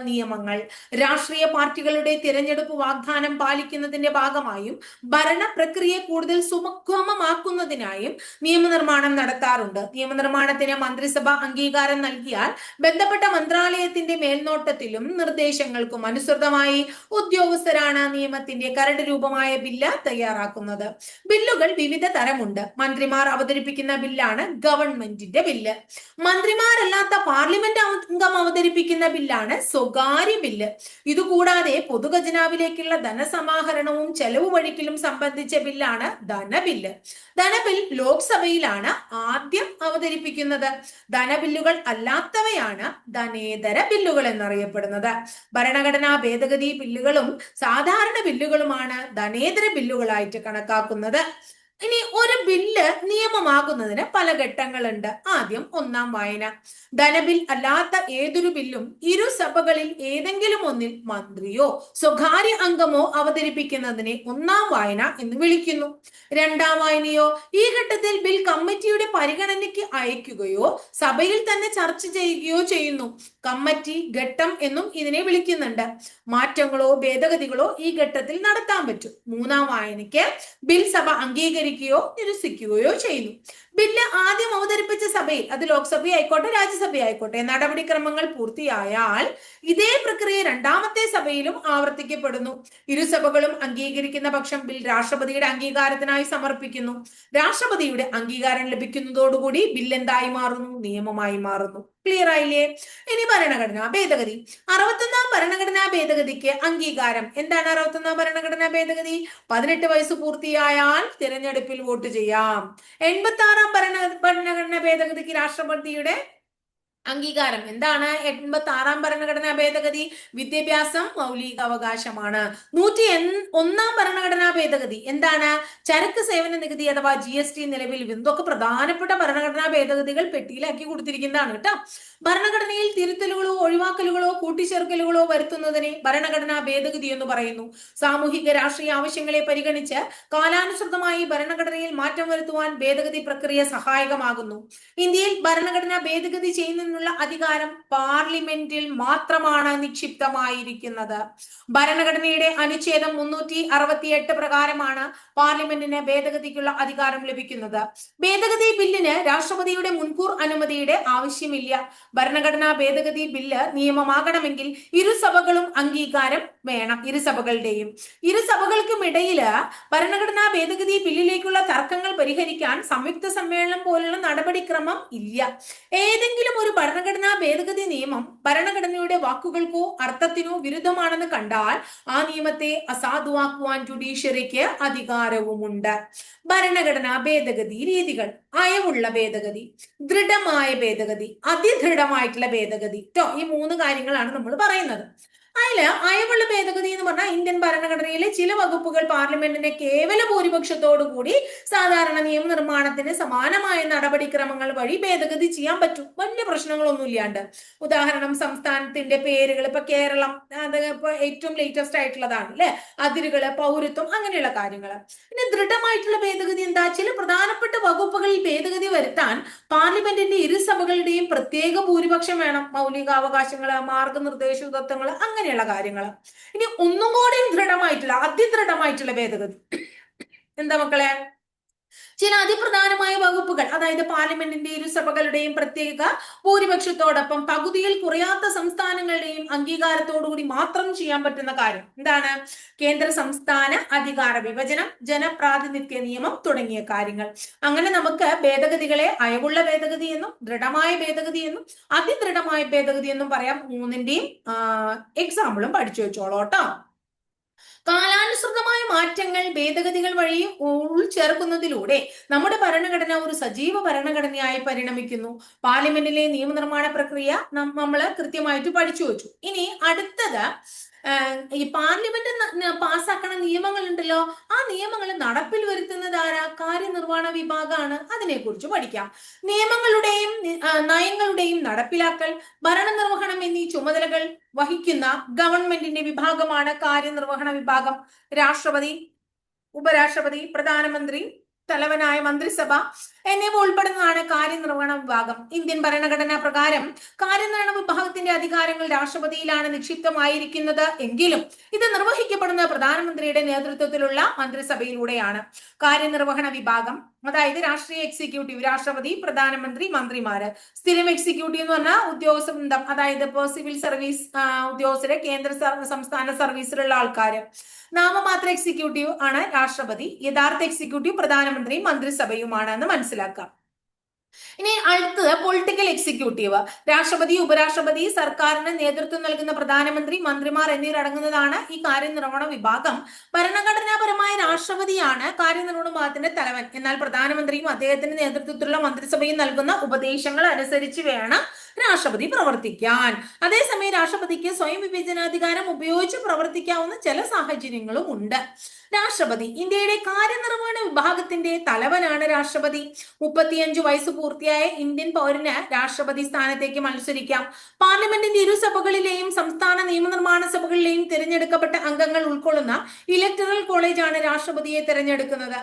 S1: നിയമങ്ങൾ. രാഷ്ട്രീയ പാർട്ടികളുടെ തിരഞ്ഞെടുപ്പ് വാഗ്ദാനം പാലിക്കുന്നതിന്റെ ഭാഗമായും ഭരണ പ്രക്രിയ കൂടുതൽ സുഗമമാക്കുന്നതിനായും നിയമനിർമ്മാണം നടത്താറുണ്ട്. നിയമനിർമ്മാണത്തിന് മന്ത്രിസഭ അംഗീകാരം നൽകിയാൽ ബന്ധപ്പെട്ട മന്ത്രാലയത്തിന്റെ മേൽനോട്ടത്തിലും നിർദ്ദേശങ്ങൾക്കും അനുസൃതമായി ഉദ്യോഗസ്ഥരാണ് നിയമത്തിന്റെ കരട് രൂപമായ ബില്ല് തയ്യാറാക്കുന്നത്. ബില്ലുകൾ വിവിധ തരമുണ്ട്. മന്ത്രിമാർ അവതരിപ്പിക്കുന്ന ബില്ലാണ് ഗവൺമെന്റിന്റെ ബില്ല്. മന്ത്രിമാരല്ലാത്ത പാർലമെന്റ് അംഗം അവതരിപ്പിക്കുന്ന ബില്ലാണ് സ്വകാര്യ ബില്ല്. ഇതുകൂടാതെ പൊതുഖജനാവിലേക്കുള്ള ധനസമാഹരണവും ചെലവ് വഴിക്കലും സംബന്ധിച്ച ബില്ലാണ് ധനബില്ല്. ധനബിൽ ലോക്സഭയിലാണ് ആദ്യം അവതരിപ്പിക്കുന്നത്. ധനബില്ലുകൾ അല്ലാത്തവയാണ് ധനേതര ബില്ലുകൾ എന്നറിയപ്പെടുന്നത്. ഭരണഘടനാ ഭേദഗതി ബില്ലുകളും സാധാരണ ബില്ലുകളുമാണ് ധനേതര ബില്ലുകളായിട്ട് കണക്കാക്കുന്നത്. ഇനി ഒരു ബില്ല് നിയമമാകുന്നതിന് പല ഘട്ടങ്ങളുണ്ട്. ആദ്യം 1-ാം വായന. ധനബിൽ അല്ലാത്ത ഏതൊരു ബില്ലും ഇരുസഭകളിൽ ഏതെങ്കിലും ഒന്നിൽ മന്ത്രിയോ സ്വകാര്യ അംഗമോ അവതരിപ്പിക്കുന്നതിനെ 1-ാം വായന എന്ന് വിളിക്കുന്നു. 2-ാം വായനയോ? ഈ ഘട്ടത്തിൽ ബിൽ കമ്മിറ്റിയുടെ പരിഗണനയ്ക്ക് അയക്കുകയോ സഭയിൽ തന്നെ ചർച്ച ചെയ്യുകയോ ചെയ്യുന്നു. കമ്മിറ്റി ഘട്ടം എന്നും ഇതിനെ വിളിക്കുന്നുണ്ട്. മാറ്റങ്ങളോ ഭേദഗതികളോ ഈ ഘട്ടത്തിൽ നടത്താൻ പറ്റും. 3-ാം വായനയ്ക്ക് ബിൽ സഭ അംഗീകരിക്കുകയോ നിരസിക്കുകയോ ചെയ്യുന്നു. ബില്ല് ആദ്യം അവതരിപ്പിച്ച സഭയിൽ, അത് ലോക്സഭയായിക്കോട്ടെ രാജ്യസഭയായിക്കോട്ടെ, നടപടിക്രമങ്ങൾ പൂർത്തിയായാൽ ഇതേ പ്രക്രിയ 2ാമത്തെ സഭയിലും ആവർത്തിക്കപ്പെടുന്നു. ഇരുസഭകളും അംഗീകരിക്കുന്ന പക്ഷം ബിൽ രാഷ്ട്രപതിയുടെ അംഗീകാരത്തിനായി സമർപ്പിക്കുന്നു. രാഷ്ട്രപതിയുടെ അംഗീകാരം ലഭിക്കുന്നതോടുകൂടി ബിൽ എന്തായി മാറുന്നു? നിയമമായി മാറുന്നു. ക്ലിയർ ആയില്ലേ? ഇനി ഭരണഘടനാ ഭേദഗതി. 61-ാം ഭരണഘടനാ ഭേദഗതിക്ക് അംഗീകാരം. എന്താണ് 61-ാം ഭരണഘടനാ ഭേദഗതി? 18 വയസ്സ് പൂർത്തിയായാൽ തിരഞ്ഞെടുപ്പിൽ വോട്ട് ചെയ്യാം. 86-ാം ഭരണഘടനാ ഭേദഗതിക്ക് രാഷ്ട്രപതിയുടെ അംഗീകാരം. എന്താണ് 86-ാം ഭരണഘടനാ ഭേദഗതി? വിദ്യാഭ്യാസം മൗലിക അവകാശമാണ്. 101-ാം ഭരണഘടനാ ഭേദഗതി എന്താണ്? ചരക്ക് സേവന നികുതി അഥവാ GST നിലവിൽ വരുന്നു. ഇതൊക്കെ പ്രധാനപ്പെട്ട ഭരണഘടനാ ഭേദഗതികൾ പെട്ടിയിലാക്കി കൊടുത്തിരിക്കുന്നതാണ് കേട്ടോ. ഭരണഘടനയിൽ തിരുത്തലുകളോ ഒഴിവാക്കലുകളോ കൂട്ടിച്ചേർക്കലുകളോ വരുത്തുന്നതിനെ ഭരണഘടനാ ഭേദഗതി എന്ന് പറയുന്നു. സാമൂഹിക രാഷ്ട്രീയ ആവശ്യങ്ങളെ പരിഗണിച്ച് കാലാനുസൃതമായി ഭരണഘടനയിൽ മാറ്റം വരുത്തുവാൻ ഭേദഗതി പ്രക്രിയ സഹായകമാകുന്നു. ഇന്ത്യയിൽ ഭരണഘടനാ ഭേദഗതി ചെയ്യുന്ന അധികാരം പാർലമെന്റിൽ മാത്രമാണ് നിക്ഷിപ്തമായിരിക്കുന്നത്. ഭരണഘടനയുടെ അനുച്ഛേദം 368 പ്രകാരമാണ് പാർലമെന്റിന് ഭേദഗതിക്കുള്ള അധികാരം ലഭിക്കുന്നത്. ഭേദഗതി ബില്ലിന് രാഷ്ട്രപതിയുടെ മുൻകൂർ അനുമതിയുടെ ആവശ്യമില്ല. ഭരണഘടനാ ഭേദഗതി ബില്ല് നിയമമാകണമെങ്കിൽ ഇരുസഭകളും അംഗീകാരം വേണം. ഇരുസഭകൾക്കും ഇടയില് ഭരണഘടനാ ഭേദഗതി ബില്ലിലേക്കുള്ള തർക്കങ്ങൾ പരിഹരിക്കാൻ സംയുക്ത സമ്മേളനം പോലുള്ള നടപടിക്രമം ഇല്ല. ഏതെങ്കിലും ഒരു ഭരണഘടനാ ഭേദഗതി നിയമം ഭരണഘടനയുടെ വാക്കുകൾക്കോ അർത്ഥത്തിനോ വിരുദ്ധമാണെന്ന് കണ്ടാൽ ആ നിയമത്തെ അസാധുവാക്കുവാൻ ജുഡീഷ്യറിക്ക് അധികാരവുമുണ്ട്. ഭരണഘടനാ ഭേദഗതി രീതികൾ: അയവുള്ള ഭേദഗതി, ദൃഢമായ ഭേദഗതി, അതിദൃഢമായിട്ടുള്ള ഭേദഗതി. ഈ 3 കാര്യങ്ങളാണ് നമ്മൾ പറയുന്നത്. അതില് അയവുള്ള ഭേദഗതി എന്ന് പറഞ്ഞാൽ ഇന്ത്യൻ ഭരണഘടനയിലെ ചില വകുപ്പുകൾ പാർലമെന്റിന്റെ കേവല ഭൂരിപക്ഷത്തോടു കൂടി സാധാരണ നിയമനിർമ്മാണത്തിന് സമാനമായ നടപടിക്രമങ്ങൾ വഴി ഭേദഗതി ചെയ്യാൻ പറ്റും, വലിയ പ്രശ്നങ്ങളൊന്നും ഇല്ലാണ്ട്. ഉദാഹരണം, സംസ്ഥാനത്തിന്റെ പേരുകൾ, ഇപ്പൊ കേരളം അത് ഇപ്പൊ ഏറ്റവും ലേറ്റസ്റ്റ് ആയിട്ടുള്ളതാണ് അല്ലെ, അതിരുകള്, പൗരത്വം, അങ്ങനെയുള്ള കാര്യങ്ങൾ. പിന്നെ ദൃഢമായിട്ടുള്ള ഭേദഗതി എന്താ, ചില പ്രധാനപ്പെട്ട വകുപ്പുകളിൽ ഭേദഗതി വരുത്താൻ പാർലമെന്റിന്റെ ഇരുസഭകളുടെയും പ്രത്യേക ഭൂരിപക്ഷം വേണം. മൗലികാവകാശങ്ങള്, മാർഗനിർദ്ദേശ തത്വങ്ങള്, അങ്ങനെയുള്ള കാര്യങ്ങൾ. ഇനി ഒന്നും കൂടി ദൃഢമായിട്ടുള്ള, അതിദൃഢമായിട്ടുള്ള ഭേദഗതി എന്താ മക്കളെ, ചില അതിപ്രധാനമായ വകുപ്പുകൾ, അതായത് പാർലമെന്റിന്റെ ഇരുസഭകളുടെയും പ്രത്യേക ഭൂരിപക്ഷത്തോടൊപ്പം പകുതിയിൽ കുറയാത്ത സംസ്ഥാനങ്ങളുടെയും അംഗീകാരത്തോടുകൂടി മാത്രം ചെയ്യാൻ പറ്റുന്ന കാര്യം എന്താണ്, കേന്ദ്ര സംസ്ഥാന അധികാര വിഭജനം, ജനപ്രാതിനിധ്യ നിയമം തുടങ്ങിയ കാര്യങ്ങൾ. അങ്ങനെ നമുക്ക് ഭേദഗതികളെ അയവുള്ള ഭേദഗതി എന്നും ദൃഢമായ ഭേദഗതി എന്നും അതിദൃഢമായ ഭേദഗതി എന്നും പറയാം. മൂന്നിന്റെയും എക്സാമ്പിളും പഠിച്ചു വെച്ചോളൂട്ടോ. കാലാനുസൃതമായ മാറ്റങ്ങൾ ഭേദഗതികൾ വഴി ഉൾച്ചേർക്കുന്നതിലൂടെ നമ്മുടെ ഭരണഘടന ഒരു സജീവ ഭരണഘടനയായി പരിണമിക്കുന്നു. പാർലമെന്റിലെ നിയമനിർമ്മാണ പ്രക്രിയ നമ്മൾ കൃത്യമായിട്ട് പഠിച്ചു വെച്ചു. ഇനി അടുത്തത്, ഈ പാർലമെന്റ് പാസ്സാക്കണ നിയമങ്ങൾ ഉണ്ടല്ലോ, ആ നിയമങ്ങൾ നടപ്പിൽ വരുത്തുന്നത് ആരാ, കാര്യനിർവഹണ വിഭാഗമാണ്. അതിനെക്കുറിച്ച് പഠിക്കാം. നിയമങ്ങളുടെയും നയങ്ങളുടെയും നടപ്പിലാക്കൽ, ഭരണനിർവഹണം എന്നീ ചുമതലകൾ വഹിക്കുന്ന ഗവൺമെന്റിന്റെ വിഭാഗമാണ് കാര്യനിർവഹണ വിഭാഗം. രാഷ്ട്രപതി, ഉപരാഷ്ട്രപതി, പ്രധാനമന്ത്രി, തലവനായ മന്ത്രിസഭ എന്നിവ ഉൾപ്പെടുന്നതാണ് കാര്യനിർവഹണ വിഭാഗം. ഇന്ത്യൻ ഭരണഘടനാ പ്രകാരം കാര്യനിർവഹണ വിഭാഗത്തിന്റെ അധികാരങ്ങൾ രാഷ്ട്രപതിയിലാണ് നിക്ഷിപ്തമായിരിക്കുന്നത് എങ്കിലും ഇത് നിർവഹിക്കപ്പെടുന്ന പ്രധാനമന്ത്രിയുടെ നേതൃത്വത്തിലുള്ള മന്ത്രിസഭയിലൂടെയാണ്. കാര്യനിർവഹണ വിഭാഗം, അതായത് രാഷ്ട്രീയ എക്സിക്യൂട്ടീവ്, രാഷ്ട്രപതി, പ്രധാനമന്ത്രി, മന്ത്രിമാര്. സ്ഥിരം എക്സിക്യൂട്ടീവ് എന്ന് പറഞ്ഞാൽ ഉദ്യോഗസ്ഥ വൃന്ദം, അതായത് ഇപ്പോ സിവിൽ സർവീസ് ഉദ്യോഗസ്ഥരെ, കേന്ദ്ര സംസ്ഥാന സർവീസിലുള്ള ആൾക്കാര്. നാമമാത്ര എക്സിക്യൂട്ടീവ് ആണ് രാഷ്ട്രപതി, യഥാർത്ഥ എക്സിക്യൂട്ടീവ് പ്രധാനമന്ത്രിയും മന്ത്രിസഭയുമാണ് എന്ന് മനസ്സിലാക്കാം. ഇനി അടുത്തത് പൊളിറ്റിക്കൽ എക്സിക്യൂട്ടീവ്. രാഷ്ട്രപതി, ഉപരാഷ്ട്രപതി, സർക്കാരിന് നേതൃത്വം നൽകുന്ന പ്രധാനമന്ത്രി, മന്ത്രിമാർ എന്നിവരടങ്ങുന്നതാണ് ഈ കാര്യനിർവഹണ വിഭാഗം. ഭരണഘടനാപരമായ രാഷ്ട്രപതിയാണ് കാര്യനിർവഹണ വിഭാഗത്തിന്റെ തലവൻ. എന്നാൽ പ്രധാനമന്ത്രിയും അദ്ദേഹത്തിന്റെ നേതൃത്വത്തിലുള്ള മന്ത്രിസഭയും നൽകുന്ന ഉപദേശങ്ങൾ അനുസരിച്ച് വേണം രാഷ്ട്രപതി പ്രവർത്തിക്കാൻ. അതേസമയം രാഷ്ട്രപതിക്ക് സ്വയം വിവേചനാധികാരം ഉപയോഗിച്ച് പ്രവർത്തിക്കാവുന്ന ചില സാഹചര്യങ്ങളും ഉണ്ട്. രാഷ്ട്രപതി ഇന്ത്യയുടെ കാര്യനിർവഹണ വിഭാഗത്തിന്റെ തലവനാണ് രാഷ്ട്രപതി. 35 വയസ്സ് പൂർത്തിയായ ഇന്ത്യൻ പൗരന് രാഷ്ട്രപതി സ്ഥാനത്തേക്ക് മത്സരിക്കാം. പാർലമെന്റിന്റെ ഇരുസഭകളിലെയും സംസ്ഥാന നിയമനിർമ്മാണ സഭകളിലെയും തിരഞ്ഞെടുക്കപ്പെട്ട അംഗങ്ങൾ ഉൾക്കൊള്ളുന്ന ഇലക്ടറൽ കോളേജാണ് രാഷ്ട്രപതിയെ തിരഞ്ഞെടുക്കുന്നത്.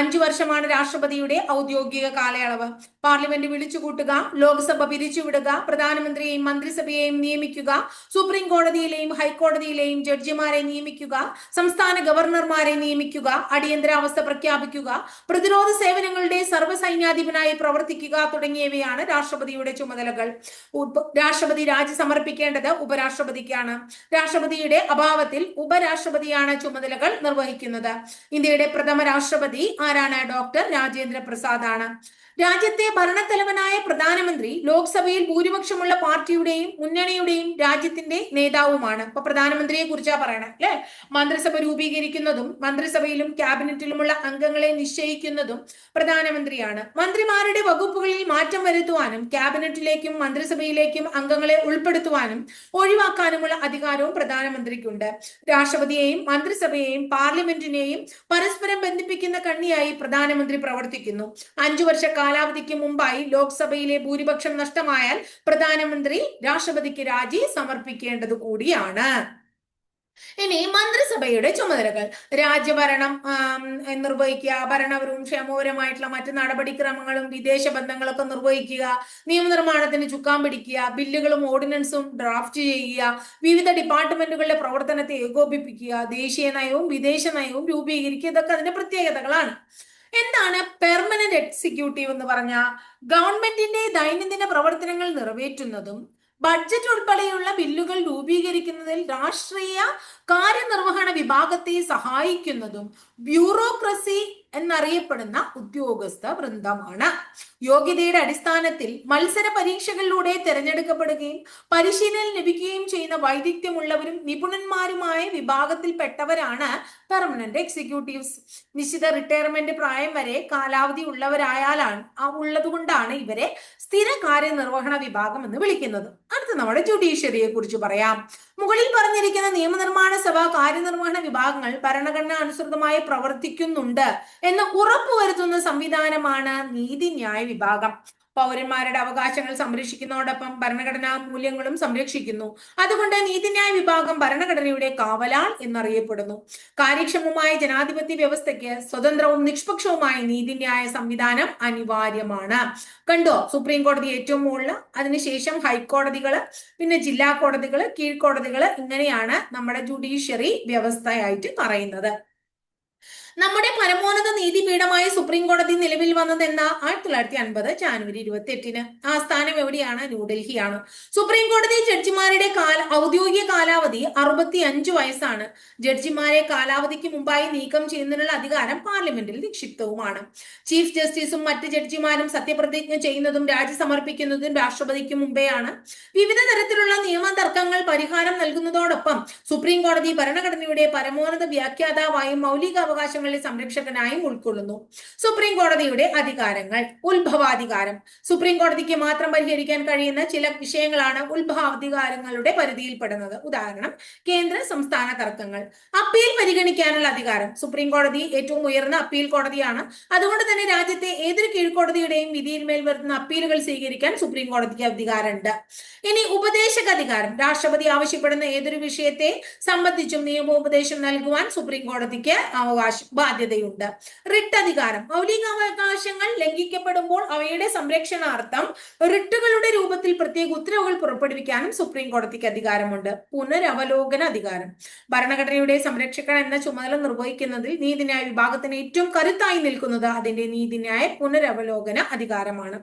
S1: 5 വർഷമാണ് രാഷ്ട്രപതിയുടെ ഔദ്യോഗിക കാലയളവ്. പാർലമെന്റ് വിളിച്ചുകൂട്ടുക, ലോക്സഭ പിരിച്ചുവിടുക, പ്രധാനമന്ത്രിയെയും മന്ത്രിസഭയെയും നിയമിക്കുക, സുപ്രീം കോടതിയിലെയും ഹൈക്കോടതിയിലെയും ജഡ്ജിമാരെ നിയമിക്കുക, സംസ്ഥാന ഗവർണർമാരെ നിയമിക്കുക, അടിയന്തരാവസ്ഥ പ്രഖ്യാപിക്കുക, പ്രതിരോധ സേവനങ്ങളുടെ സർവ്വസൈന്യാധിപനായി പ്രവർത്തിക്കുക തുടങ്ങിയവയാണ് രാഷ്ട്രപതിയുടെ ചുമതലകൾ. രാഷ്ട്രപതി രാജി സമർപ്പിക്കേണ്ടത് ഉപരാഷ്ട്രപതിക്കാണ്. രാഷ്ട്രപതിയുടെ അഭാവത്തിൽ ഉപരാഷ്ട്രപതിയാണ് ചുമതലകൾ നിർവഹിക്കുന്നത്. ഇന്ത്യയുടെ പ്രഥമ രാഷ്ട്രപതി ആരാണ്? ഡോക്ടർ രാജേന്ദ്ര പ്രസാദ് ആണ്. രാജ്യത്തെ ഭരണത്തലവനായ പ്രധാനമന്ത്രി ലോക്സഭയിൽ ഭൂരിപക്ഷമുള്ള പാർട്ടിയുടെയും മുന്നണിയുടെയും രാജ്യത്തിന്റെ നേതാവുമാണ്. ഇപ്പൊ പ്രധാനമന്ത്രിയെ കുറിച്ചാ പറയണേ അല്ലെ. മന്ത്രിസഭ രൂപീകരിക്കുന്നതും മന്ത്രിസഭയിലും ക്യാബിനറ്റിലുമുള്ള അംഗങ്ങളെ നിശ്ചയിക്കുന്നതും പ്രധാനമന്ത്രിയാണ്. മന്ത്രിമാരുടെ വകുപ്പുകളിൽ മാറ്റം വരുത്തുവാനും ക്യാബിനറ്റിലേക്കും മന്ത്രിസഭയിലേക്കും അംഗങ്ങളെ ഉൾപ്പെടുത്തുവാനും ഒഴിവാക്കാനുമുള്ള അധികാരവും പ്രധാനമന്ത്രിക്കുണ്ട്. രാഷ്ട്രപതിയെയും മന്ത്രിസഭയെയും പാർലമെന്റിനെയും പരസ്പരം ബന്ധിപ്പിക്കുന്ന കണ്ണിയായി പ്രധാനമന്ത്രി പ്രവർത്തിക്കുന്നു. 5 വർഷ കാലാവധിക്ക് മുമ്പായി ലോക്സഭയിലെ ഭൂരിപക്ഷം നഷ്ടമായാൽ പ്രധാനമന്ത്രി രാഷ്ട്രപതിക്ക് രാജി സമർപ്പിക്കേണ്ടത് കൂടിയാണ്. ഇനി മന്ത്രിസഭയുടെ ചുമതലകൾ: രാജ്യഭരണം നിർവഹിക്കുക, ഭരണപരവും ക്ഷേമപരമായിട്ടുള്ള മറ്റ് നടപടിക്രമങ്ങളും വിദേശ ബന്ധങ്ങളൊക്കെ നിർവഹിക്കുക, നിയമനിർമ്മാണത്തിന് ചുക്കാൻ പിടിക്കുക, ബില്ലുകളും ഓർഡിനൻസും ഡ്രാഫ്റ്റ് ചെയ്യുക, വിവിധ ഡിപ്പാർട്ട്മെന്റുകളുടെ പ്രവർത്തനത്തെ ഏകോപിപ്പിക്കുക, ദേശീയ നയവും വിദേശ നയവും രൂപീകരിക്കുക. ഇതൊക്കെ അതിന്റെ പ്രത്യേകതകളാണ്. എന്താണ് പെർമനന്റ് എക്സിക്യൂട്ടീവ് എന്ന് പറഞ്ഞാൽ? ഗവൺമെന്റിന്റെ ദൈനംദിന പ്രവർത്തനങ്ങൾ നിറവേറ്റുന്നതും ബഡ്ജറ്റ് ഉൾപ്പെടെയുള്ള ബില്ലുകൾ രൂപീകരിക്കുന്നതിൽ രാഷ്ട്രീയ കാര്യനിർവഹണ വിഭാഗത്തെ സഹായിക്കുന്നതും ബ്യൂറോക്രസി എന്നറിയപ്പെടുന്ന ഉദ്യോഗസ്ഥ വൃന്ദമാണ്. യോഗ്യതയുടെ അടിസ്ഥാനത്തിൽ മത്സര പരീക്ഷകളിലൂടെ തിരഞ്ഞെടുക്കപ്പെടുകയും പരിശീലനം ലഭിക്കുകയും ചെയ്യുന്ന വൈദഗ്ധ്യമുള്ളവരും നിപുണന്മാരുമായ വിഭാഗത്തിൽപ്പെട്ടവരാണ് പെർമനന്റ് എക്സിക്യൂട്ടീവ്സ്. നിശ്ചിത റിട്ടയർമെന്റ് പ്രായം വരെ കാലാവധി ഉള്ളതുകൊണ്ടാണ് ഇവരെ സ്ഥിര കാര്യനിർവഹണ വിഭാഗം എന്ന് വിളിക്കുന്നത്. അടുത്ത നമ്മുടെ ജുഡീഷ്യറിയെ കുറിച്ച് പറയാം. മുകളിൽ പറഞ്ഞിരിക്കുന്ന നിയമനിർമ്മാണ സഭ കാര്യനിർവഹണ വിഭാഗങ്ങൾ ഭരണഘടന അനുസൃതമായി പ്രവർത്തിക്കുന്നുണ്ട് എന്ന് ഉറപ്പുവരുത്തുന്ന സംവിധാനമാണ് നീതിന്യായ വിഭാഗം. പൗരന്മാരുടെ അവകാശങ്ങൾ സംരക്ഷിക്കുന്നതോടൊപ്പം ഭരണഘടനാ മൂല്യങ്ങളും സംരക്ഷിക്കുന്നു. അതുകൊണ്ട് നീതിന്യായ വിഭാഗം ഭരണഘടനയുടെ കാവലാൾ എന്നറിയപ്പെടുന്നു. കാര്യക്ഷമമായ ജനാധിപത്യ വ്യവസ്ഥയ്ക്ക് സ്വതന്ത്രവും നിഷ്പക്ഷവുമായ നീതിന്യായ സംവിധാനം അനിവാര്യമാണ്. കണ്ടോ, സുപ്രീം കോടതി ഏറ്റവും മുകളിൽ, അതിനുശേഷം ഹൈക്കോടതികള്, പിന്നെ ജില്ലാ കോടതികള്, കീഴ്ക്കോടതികള്, ഇങ്ങനെയാണ് നമ്മുടെ ജുഡീഷ്യറി വ്യവസ്ഥയായിട്ട് പറയുന്നത്. നമ്മുടെ പരമോന്നത നീതിപീഠമായ സുപ്രീം കോടതി നിലവിൽ വന്നത് എന്നാ 1950 ജാനുവരി 28. ആസ്ഥാനം എവിടെയാണ്? ന്യൂഡൽഹിയാണ്. സുപ്രീം കോടതി ജഡ്ജിമാരുടെ ഔദ്യോഗിക കാലാവധി 65 വയസ്സാണ്. ജഡ്ജിമാരെ കാലാവധിക്ക് മുമ്പായി നീക്കം ചെയ്യുന്നതിനുള്ള അധികാരം പാർലമെന്റിൽ നിക്ഷിപ്തവുമാണ്. ചീഫ് ജസ്റ്റിസും മറ്റ് ജഡ്ജിമാരും സത്യപ്രതിജ്ഞ ചെയ്യുന്നതും രാജി സമർപ്പിക്കുന്നതും രാഷ്ട്രപതിക്ക് മുമ്പെയാണ്. വിവിധ തരത്തിലുള്ള നിയമ തർക്കങ്ങൾ പരിഹാരം നൽകുന്നതോടൊപ്പം സുപ്രീം കോടതി ഭരണഘടനയുടെ പരമോന്നത വ്യാഖ്യാതാവായും മൗലികാവകാശങ്ങൾ സംരക്ഷകനായും ഉൾക്കൊള്ളുന്നു. സുപ്രീം കോടതിയുടെ അധികാരങ്ങൾ. ഉത്ഭവാധികാരം. സുപ്രീം കോടതിക്ക് മാത്രം പരിഹരിക്കാൻ കഴിയുന്ന ചില വിഷയങ്ങളാണ് ഉത്ഭവാധികാരങ്ങളുടെ പരിധിയിൽപ്പെടുന്നത്. ഉദാഹരണം, കേന്ദ്ര സംസ്ഥാന തർക്കങ്ങൾ. അപ്പീൽ പരിഗണിക്കാനുള്ള അധികാരം. സുപ്രീം കോടതി ഏറ്റവും ഉയർന്ന അപ്പീൽ കോടതിയാണ്. അതുകൊണ്ട് തന്നെ രാജ്യത്തെ ഏതൊരു കീഴ്ക്കോടതിയുടെയും വിധിയിന്മേൽ വരുന്ന അപ്പീലുകൾ സ്വീകരിക്കാൻ സുപ്രീം കോടതിക്ക് അധികാരമുണ്ട്. ഇനി ഉപദേശക അധികാരം. രാഷ്ട്രപതി ആവശ്യപ്പെടുന്ന ഏതൊരു വിഷയത്തെ സംബന്ധിച്ചും നിയമോപദേശം നൽകുവാൻ സുപ്രീം കോടതിക്ക് ബാധ്യതയുണ്ട്. റിട്ട് അധികാരം. മൗലികാവകാശങ്ങൾ ലംഘിക്കപ്പെടുമ്പോൾ അവയുടെ സംരക്ഷണാർത്ഥം റിട്ടുകളുടെ രൂപത്തിൽ പ്രത്യേക ഉത്തരവുകൾ പുറപ്പെടുവിക്കാനും സുപ്രീം കോടതിക്ക് അധികാരമുണ്ട്. പുനരവലോകന അധികാരം. ഭരണഘടനയുടെ സംരക്ഷകൻ എന്ന ചുമതല നിർവഹിക്കുന്നതിൽ നീതിന്യായ വിഭാഗത്തിന് ഏറ്റവും കരുത്തായി നിൽക്കുന്നത് അതിന്റെ നീതിന്യായ പുനരവലോകന അധികാരമാണ്.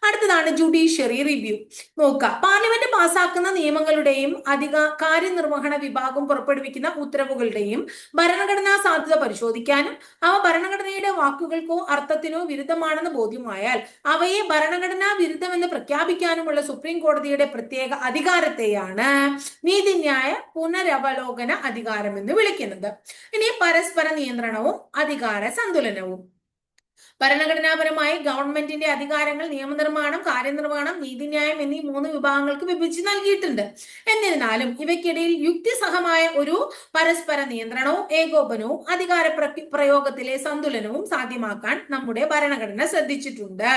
S1: അടുത്തതാണ് ജുഡീഷ്യറി റിവ്യൂ. നോക്കുക, പാർലമെന്റ് പാസാക്കുന്ന നിയമങ്ങളുടെയും കാര്യനിർവഹണ വിഭാഗം പുറപ്പെടുവിക്കുന്ന ഉത്തരവുകളുടെയും ഭരണഘടനാ സാധുത പരിശോധിക്കാനും അവ ഭരണഘടനയുടെ വാക്കുകൾക്കോ അർത്ഥത്തിനോ വിരുദ്ധമാണെന്ന് ബോധ്യമായാൽ അവയെ ഭരണഘടനാ വിരുദ്ധമെന്ന് പ്രഖ്യാപിക്കാനുമുള്ള സുപ്രീം കോടതിയുടെ പ്രത്യേക അധികാരത്തെയാണ് നീതിന്യായ പുനരവലോകന അധികാരം എന്ന് വിളിക്കുന്നത്. ഇനി പരസ്പര നിയന്ത്രണവും അധികാര സന്തുലനവും. ഭരണഘടനാപരമായി ഗവൺമെന്റിന്റെ അധികാരങ്ങൾ നിയമനിർമ്മാണം, കാര്യനിർവഹണം, നീതിന്യായം എന്നീ 3 വിഭാഗങ്ങൾക്ക് വിഭജിച്ച് നൽകിയിട്ടുണ്ട്. എന്നിരുന്നാലും ഇവയ്ക്കിടയിൽ യുക്തിസഹമായ ഒരു പരസ്പര നിയന്ത്രണവും ഏകോപനവും അധികാര പ്രയോഗത്തിലെ സന്തുലനവും സാധ്യമാക്കാൻ നമ്മുടെ ഭരണഘടന ശ്രദ്ധിച്ചിട്ടുണ്ട്.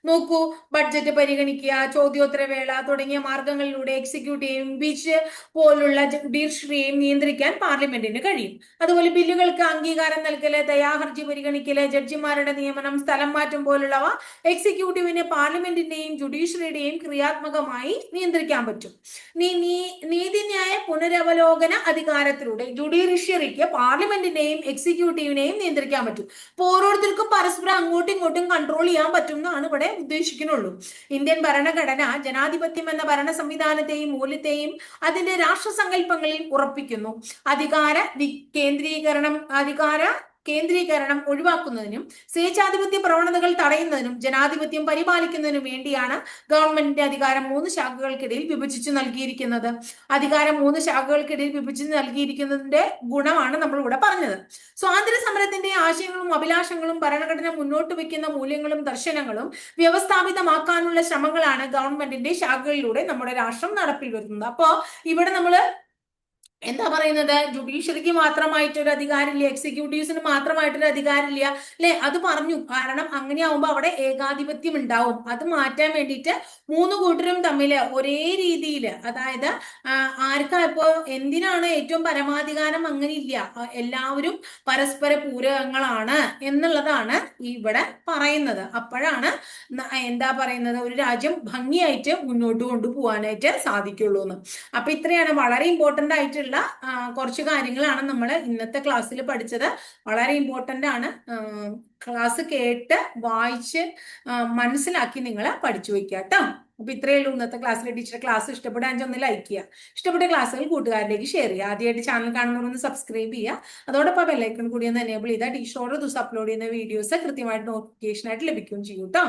S1: നോക്കൂ, ബഡ്ജറ്റ് പരിഗണിക്കുക, ചോദ്യോത്തരവേള തുടങ്ങിയ മാർഗങ്ങളിലൂടെ എക്സിക്യൂട്ടീവ് ബീച്ച് പോലുള്ള ജുഡീഷ്യറിയെയും നിയന്ത്രിക്കാൻ പാർലമെന്റിന് കഴിയും. അതുപോലെ ബില്ലുകൾക്ക് അംഗീകാരം നൽകല്, ദയാഹർജി പരിഗണിക്കല്, ജഡ്ജിമാരുടെ നിയമനം, സ്ഥലം മാറ്റം പോലുള്ളവ എക്സിക്യൂട്ടീവിനെ പാർലമെന്റിന്റെയും ജുഡീഷ്യറിയുടെയും ക്രിയാത്മകമായി നിയന്ത്രിക്കാൻ പറ്റും. നീതിന്യായ പുനരവലോകന അധികാരത്തിലൂടെ ജുഡീഷ്യറിക്ക് പാർലമെന്റിനെയും എക്സിക്യൂട്ടീവിനെയും നിയന്ത്രിക്കാൻ പറ്റും. അപ്പോൾ ഓരോരുത്തർക്കും പരസ്പരം അങ്ങോട്ടും ഇങ്ങോട്ടും കൺട്രോൾ ചെയ്യാൻ പറ്റുന്നതാണ് ഇവിടെ ഉദ്ദേശിക്കുന്നുള്ളൂ. ഇന്ത്യൻ ഭരണഘടന ജനാധിപത്യം എന്ന ഭരണ സംവിധാനത്തെയും മൂല്യത്തെയും അതിന്റെ രാഷ്ട്രസങ്കല്പങ്ങളിൽ ഉറപ്പിക്കുന്നു. അധികാര കേന്ദ്രീകരണം ഒഴിവാക്കുന്നതിനും സ്വേച്ഛാധിപത്യ പ്രവണതകൾ തടയുന്നതിനും ജനാധിപത്യം പരിപാലിക്കുന്നതിനും വേണ്ടിയാണ് ഗവൺമെന്റിന്റെ അധികാരം 3 ശാഖകൾക്കിടയിൽ വിഭജിച്ചു നൽകിയിരിക്കുന്നത്. അധികാരം 3 ശാഖകൾക്കിടയിൽ വിഭജിച്ച് നൽകിയിരിക്കുന്നതിന്റെ ഗുണമാണ് നമ്മൾ ഇവിടെ പറഞ്ഞത്. സ്വാതന്ത്ര്യ സമരത്തിന്റെ ആശയങ്ങളും അഭിലാഷങ്ങളും ഭരണഘടന മുന്നോട്ട് വെക്കുന്ന മൂല്യങ്ങളും ദർശനങ്ങളും വ്യവസ്ഥാപിതമാക്കാനുള്ള ശ്രമങ്ങളാണ് ഗവൺമെന്റിന്റെ ശാഖകളിലൂടെ നമ്മുടെ രാഷ്ട്രം നടപ്പിൽ വരുന്നത്. അപ്പോ ഇവിടെ നമ്മള് എന്താ പറയുന്നത്? ജുഡീഷ്യറിക്ക് മാത്രമായിട്ടൊരു അധികാരമില്ല, എക്സിക്യൂട്ടീവ്സിന് മാത്രമായിട്ടൊരു അധികാരമില്ല അല്ലെ? അത് പറഞ്ഞു. കാരണം അങ്ങനെയാവുമ്പോ അവിടെ ഏകാധിപത്യം ഉണ്ടാവും. അത് മാറ്റാൻ വേണ്ടിയിട്ട് 3 കൂട്ടരും തമ്മിൽ ഒരേ രീതിയിൽ, അതായത് ആർക്കാ ഇപ്പോ എന്തിനാണ് ഏറ്റവും പരമാധികാരം? അങ്ങനെ ഇല്ല, എല്ലാവരും പരസ്പര പൂരകങ്ങളാണ് എന്നുള്ളതാണ് ഇവിടെ പറയുന്നത്. അപ്പോഴാണ് എന്താ പറയുന്നത്, ഒരു രാജ്യം ഭംഗിയായിട്ട് മുന്നോട്ട് കൊണ്ടുപോകാനായിട്ട് സാധിക്കുള്ളൂ എന്ന്. അപ്പൊ ഇത്രയാണ് വളരെ ഇമ്പോർട്ടന്റ് ആയിട്ടുള്ള കുറച്ച് കാര്യങ്ങളാണ് നമ്മൾ ഇന്നത്തെ ക്ലാസ്സിൽ പഠിച്ചത്. വളരെ ഇമ്പോർട്ടന്റ് ആണ്. ക്ലാസ് കേട്ട് വായിച്ച് മനസ്സിലാക്കി നിങ്ങൾ പഠിച്ചു വെക്കുക കേട്ടോ. അപ്പൊ ഇത്രയേ ഉള്ളൂ ഇന്നത്തെ ക്ലാസ്സിലെ. ടീച്ചറെ ക്ലാസ് ഇഷ്ടപ്പെടുകയാണെങ്കിൽ ഒന്ന് ലൈക്ക് ചെയ്യുക, ഇഷ്ടപ്പെട്ട ക്ലാസ്സുകൾ കൂട്ടുകാരിലേക്ക് ഷെയർ ചെയ്യുക. ആദ്യമായിട്ട് ചാനൽ കാണുന്നവരൊന്ന് സബ്സ്ക്രൈബ് ചെയ്യുക, അതോടൊപ്പം ബെല്ലൈക്കൺ കൂടി ഒന്ന് എനേബിൾ ചെയ്താൽ ടീച്ചർ ഓരോ ദിവസം അപ്ലോഡ് ചെയ്യുന്ന വീഡിയോസ് കൃത്യമായിട്ട് നോട്ടിഫിക്കേഷൻ ആയിട്ട് ലഭിക്കുകയും ചെയ്യും കേട്ടോ.